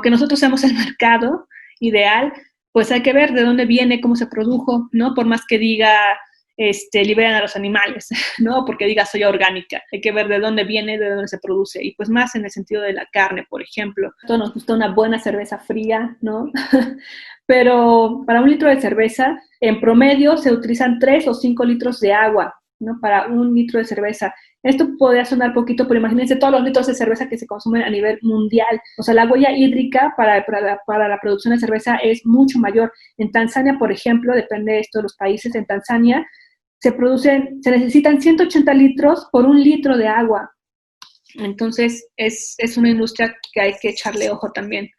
nosotros seamos el mercado ideal, pues hay que ver de dónde viene, cómo se produjo, ¿no? Por más que diga liberan a los animales, ¿no? Porque diga soya orgánica. Hay que ver de dónde viene, de dónde se produce. Y pues más en el sentido de la carne, por ejemplo. A todos nos gusta una buena cerveza fría, ¿no? Pero para un litro de cerveza, en promedio, se utilizan 3 o 5 litros de agua, ¿no? Para un litro de cerveza. Esto podría sonar poquito, pero imagínense todos los litros de cerveza que se consumen a nivel mundial. O sea, la huella hídrica para la producción de cerveza es mucho mayor. En Tanzania, por ejemplo, depende de esto de los países, en Tanzania se necesitan 180 litros por un litro de agua. Entonces, es una industria que hay que echarle ojo también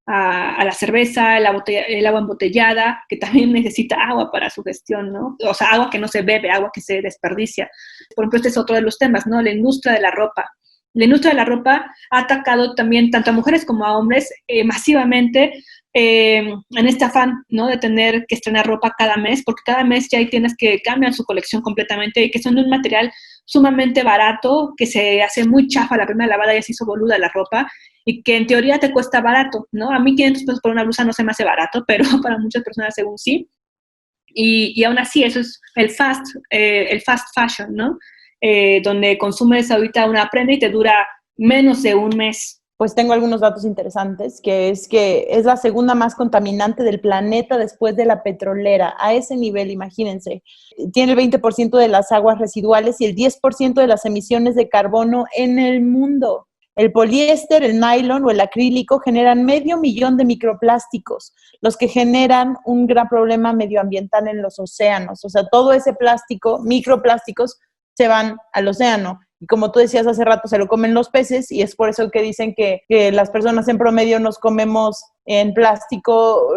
a la cerveza, el agua embotellada, que también necesita agua para su gestión, ¿no? O sea, agua que no se bebe, agua que se desperdicia. Por ejemplo, este es otro de los temas, ¿no? La industria de la ropa. La industria de la ropa ha atacado también tanto a mujeres como a hombres masivamente en este afán, ¿no? De tener que estrenar ropa cada mes, porque cada mes ya hay tiendas que cambian su colección completamente y que son de un material sumamente barato, que se hace muy chafa, la primera lavada ya se hizo boluda la ropa, y que en teoría te cuesta barato, ¿no? A mí 500 pesos por una blusa no se me hace barato, pero para muchas personas según sí. Y aún así, eso es el fast fashion, ¿no? Donde consumes ahorita una prenda y te dura menos de un mes. Pues tengo algunos datos interesantes, que es la segunda más contaminante del planeta después de la petrolera. A ese nivel, imagínense. Tiene el 20% de las aguas residuales y el 10% de las emisiones de carbono en el mundo. El poliéster, el nylon o el acrílico generan 500,000 de microplásticos, los que generan un gran problema medioambiental en los océanos. O sea, todo ese plástico, microplásticos, se van al océano. Y como tú decías hace rato, se lo comen los peces y es por eso que dicen que las personas en promedio nos comemos en plástico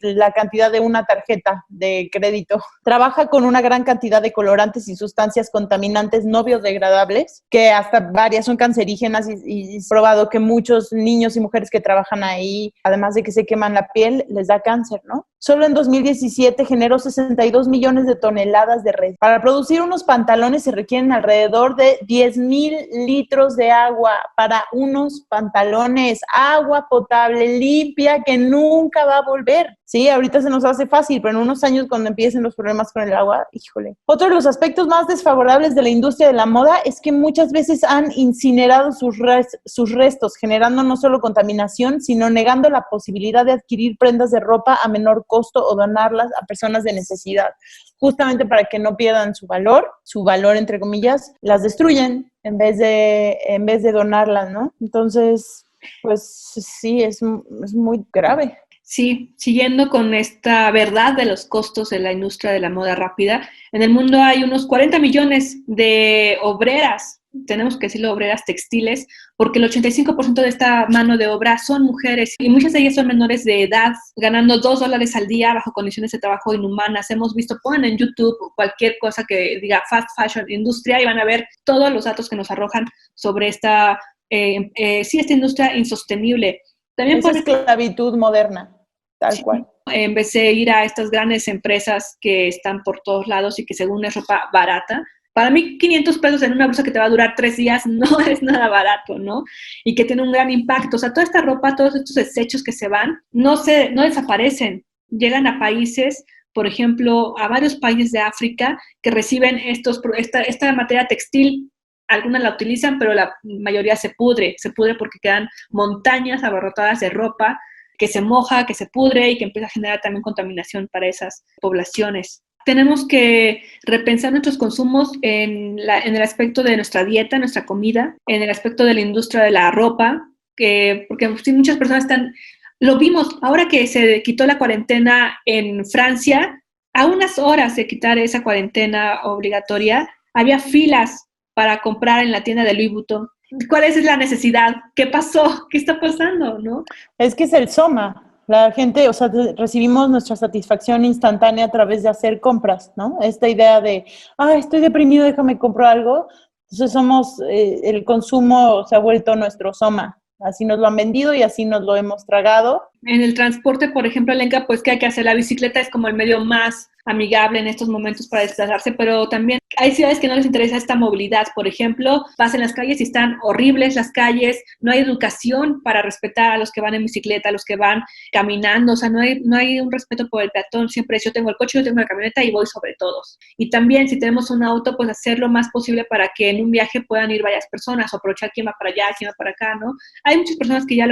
la cantidad de una tarjeta de crédito. Trabaja con una gran cantidad de colorantes y sustancias contaminantes no biodegradables, que hasta varias son cancerígenas y es probado que muchos niños y mujeres que trabajan ahí, además de que se queman la piel, les da cáncer, ¿no? Solo en 2017 generó 62 millones de toneladas de residuos. Para producir unos pantalones se requieren alrededor de 10,000 litros de agua para unos pantalones, agua potable, limpia, que nunca va a volver. Sí, ahorita se nos hace fácil, pero en unos años cuando empiecen los problemas con el agua, híjole. Otro de los aspectos más desfavorables de la industria de la moda es que muchas veces han incinerado sus restos, generando no solo contaminación, sino negando la posibilidad de adquirir prendas de ropa a menor costo o donarlas a personas de necesidad. Justamente para que no pierdan su valor entre comillas, las destruyen en vez de donarlas, ¿no? Entonces, pues sí, es muy grave. Sí, siguiendo con esta verdad de los costos de la industria de la moda rápida, en el mundo hay unos 40 millones de obreras, tenemos que decirlo, obreras textiles, porque el 85% de esta mano de obra son mujeres y muchas de ellas son menores de edad, ganando $2 al día bajo condiciones de trabajo inhumanas. Hemos visto, ponen en YouTube cualquier cosa que diga fast fashion industria y van a ver todos los datos que nos arrojan sobre esta industria insostenible. También es esclavitud moderna. Tal cual. en vez de ir a estas grandes empresas que están por todos lados y que según es ropa barata. Para mí, 500 pesos en una blusa que te va a durar 3 días no es nada barato, ¿no? Y que tiene un gran impacto. O sea, toda esta ropa, todos estos desechos que se van, no desaparecen. Llegan a países, por ejemplo, a varios países de África que reciben esta materia textil. Algunas la utilizan, pero la mayoría se pudre porque quedan montañas abarrotadas de ropa que se moja, que se pudre y que empieza a generar también contaminación para esas poblaciones. Tenemos que repensar nuestros consumos en el aspecto de nuestra dieta, nuestra comida, en el aspecto de la industria de la ropa, porque sí, muchas personas lo vimos ahora que se quitó la cuarentena en Francia, a unas horas de quitar esa cuarentena obligatoria, había filas para comprar en la tienda de Louis Vuitton. ¿Cuál es la necesidad? ¿Qué pasó? ¿Qué está pasando? ¿No? Es que es el soma. La gente, o sea, recibimos nuestra satisfacción instantánea a través de hacer compras, ¿no? Esta idea de, estoy deprimido, déjame comprar algo. Entonces el consumo se ha vuelto nuestro soma. Así nos lo han vendido y así nos lo hemos tragado. En el transporte, por ejemplo, Lenka, pues ¿qué hay que hacer? La bicicleta es como el medio más amigable en estos momentos para desplazarse, pero también hay ciudades que no les interesa esta movilidad. Por ejemplo, vas en las calles y están horribles las calles, no hay educación para respetar a los que van en bicicleta, a los que van caminando, o sea, no hay un respeto por el peatón, siempre es yo tengo el coche, yo tengo la camioneta y voy sobre todos. Y también si tenemos un auto, pues hacer lo más posible para que en un viaje puedan ir varias personas, o aprovechar quién va para allá, quién va para acá, ¿no? Hay muchas personas que ya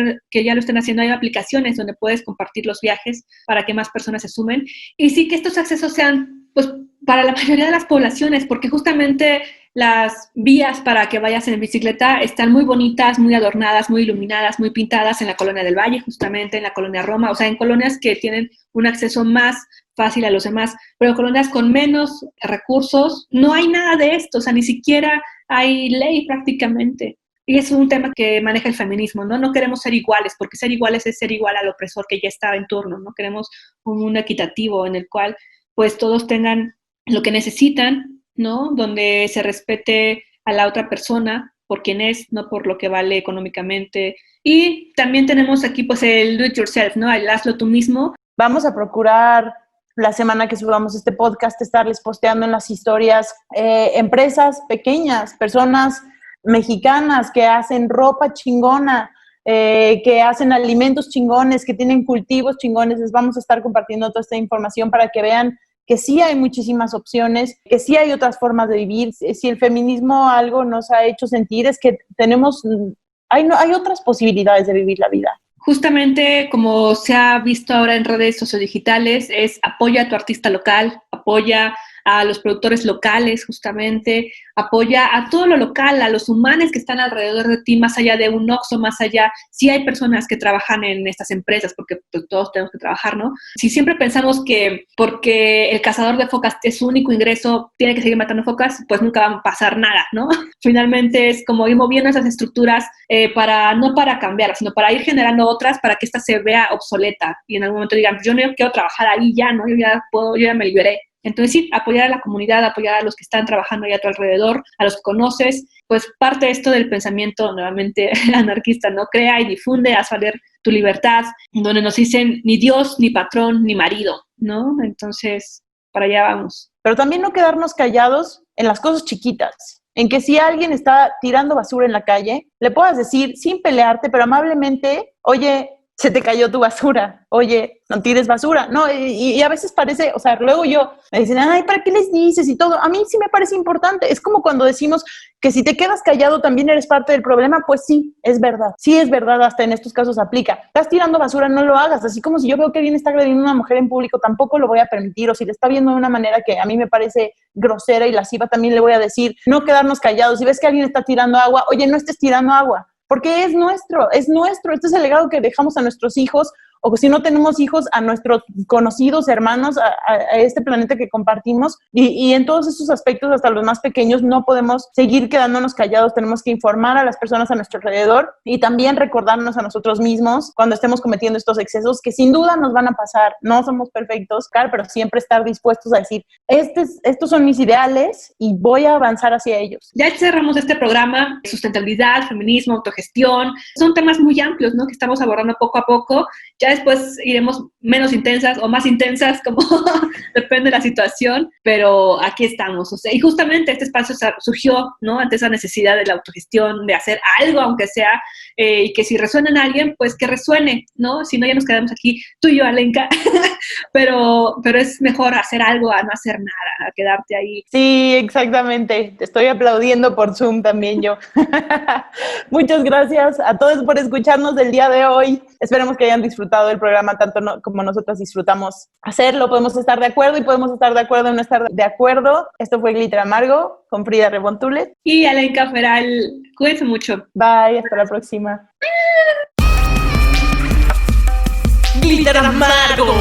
lo están haciendo, hay aplicaciones donde puedes compartir los viajes para que más personas se sumen. Y sí que estos accesos sean, pues, para la mayoría de las poblaciones, porque justamente las vías para que vayas en bicicleta están muy bonitas, muy adornadas, muy iluminadas, muy pintadas en la Colonia del Valle, justamente en la Colonia Roma, o sea, en colonias que tienen un acceso más fácil a los demás, pero colonias con menos recursos, no hay nada de esto, o sea, ni siquiera hay ley prácticamente. Y es un tema que maneja el feminismo, ¿no? No queremos ser iguales, porque ser iguales es ser igual al opresor que ya estaba en turno, ¿no? Queremos un mundo equitativo en el cual, pues, todos tengan lo que necesitan, ¿no? Donde se respete a la otra persona por quien es, no por lo que vale económicamente. Y también tenemos aquí, pues, el do it yourself, ¿no? El hazlo tú mismo. Vamos a procurar la semana que subamos este podcast estarles posteando en las historias empresas pequeñas, personas mexicanas que hacen ropa chingona, que hacen alimentos chingones, que tienen cultivos chingones. Les vamos a estar compartiendo toda esta información para que vean que sí hay muchísimas opciones, que sí hay otras formas de vivir. Si el feminismo algo nos ha hecho sentir es que hay otras posibilidades de vivir la vida. Justamente como se ha visto ahora en redes sociodigitales, es apoya a tu artista local, apoya a los productores locales, justamente, apoya a todo lo local, a los humanos que están alrededor de ti, más allá de un Oxxo, más allá. Sí hay personas que trabajan en estas empresas, porque pues, todos tenemos que trabajar, ¿no? Si siempre pensamos que porque el cazador de focas es su único ingreso, tiene que seguir matando focas, pues nunca va a pasar nada, ¿no? Finalmente es como ir moviendo esas estructuras no para cambiarlas, sino para ir generando otras para que esta se vea obsoleta y en algún momento digan, yo no quiero trabajar ahí ya, ¿no? Yo ya me liberé. Entonces sí, apoyar a la comunidad, apoyar a los que están trabajando ahí a tu alrededor, a los que conoces, pues parte de esto del pensamiento nuevamente anarquista, ¿no? Crea y difunde, haz valer tu libertad, donde nos dicen ni Dios, ni patrón, ni marido, ¿no? Entonces, para allá vamos. Pero también no quedarnos callados en las cosas chiquitas, en que si alguien está tirando basura en la calle, le puedas decir, sin pelearte, pero amablemente, oye, se te cayó tu basura, oye, no tires basura, ¿no? Y a veces parece, o sea, luego me dicen, ay, ¿para qué les dices? Y todo, a mí sí me parece importante, es como cuando decimos que si te quedas callado también eres parte del problema, pues sí, es verdad, hasta en estos casos aplica. Estás tirando basura, no lo hagas, así como si yo veo que alguien está agrediendo a una mujer en público, tampoco lo voy a permitir, o si le está viendo de una manera que a mí me parece grosera y lasciva, también le voy a decir, no quedarnos callados. Si ves que alguien está tirando agua, oye, no estés tirando agua, porque es nuestro, este es el legado que dejamos a nuestros hijos, o si no tenemos hijos, a nuestros conocidos, hermanos, a este planeta que compartimos, y en todos esos aspectos, hasta los más pequeños, no podemos seguir quedándonos callados, tenemos que informar a las personas a nuestro alrededor, y también recordarnos a nosotros mismos, cuando estemos cometiendo estos excesos, que sin duda nos van a pasar, no somos perfectos, claro, pero siempre estar dispuestos a decir, estos son mis ideales, y voy a avanzar hacia ellos. Ya cerramos este programa, sustentabilidad, feminismo, autogestión, son temas muy amplios, ¿no?, que estamos abordando poco a poco. Ya Ya después iremos menos intensas o más intensas, como depende de la situación, pero aquí estamos. O sea, y justamente este espacio surgió, ¿no? Ante esa necesidad de la autogestión, de hacer algo, aunque sea, y que si resuena en alguien, pues que resuene, ¿no? Si no, ya nos quedamos aquí, tú y yo, Alenka, pero es mejor hacer algo a no hacer nada, a quedarte ahí. Sí, exactamente. Te estoy aplaudiendo por Zoom también yo. Muchas gracias a todos por escucharnos el día de hoy. Esperemos que hayan disfrutado el programa tanto como nosotros disfrutamos hacerlo. Podemos estar de acuerdo y podemos estar de acuerdo en no estar de acuerdo. Esto fue Glitter Amargo con Frida Rebontulet y Alenka Feral. Cuídense mucho. Bye, hasta la próxima. Glitter Amargo.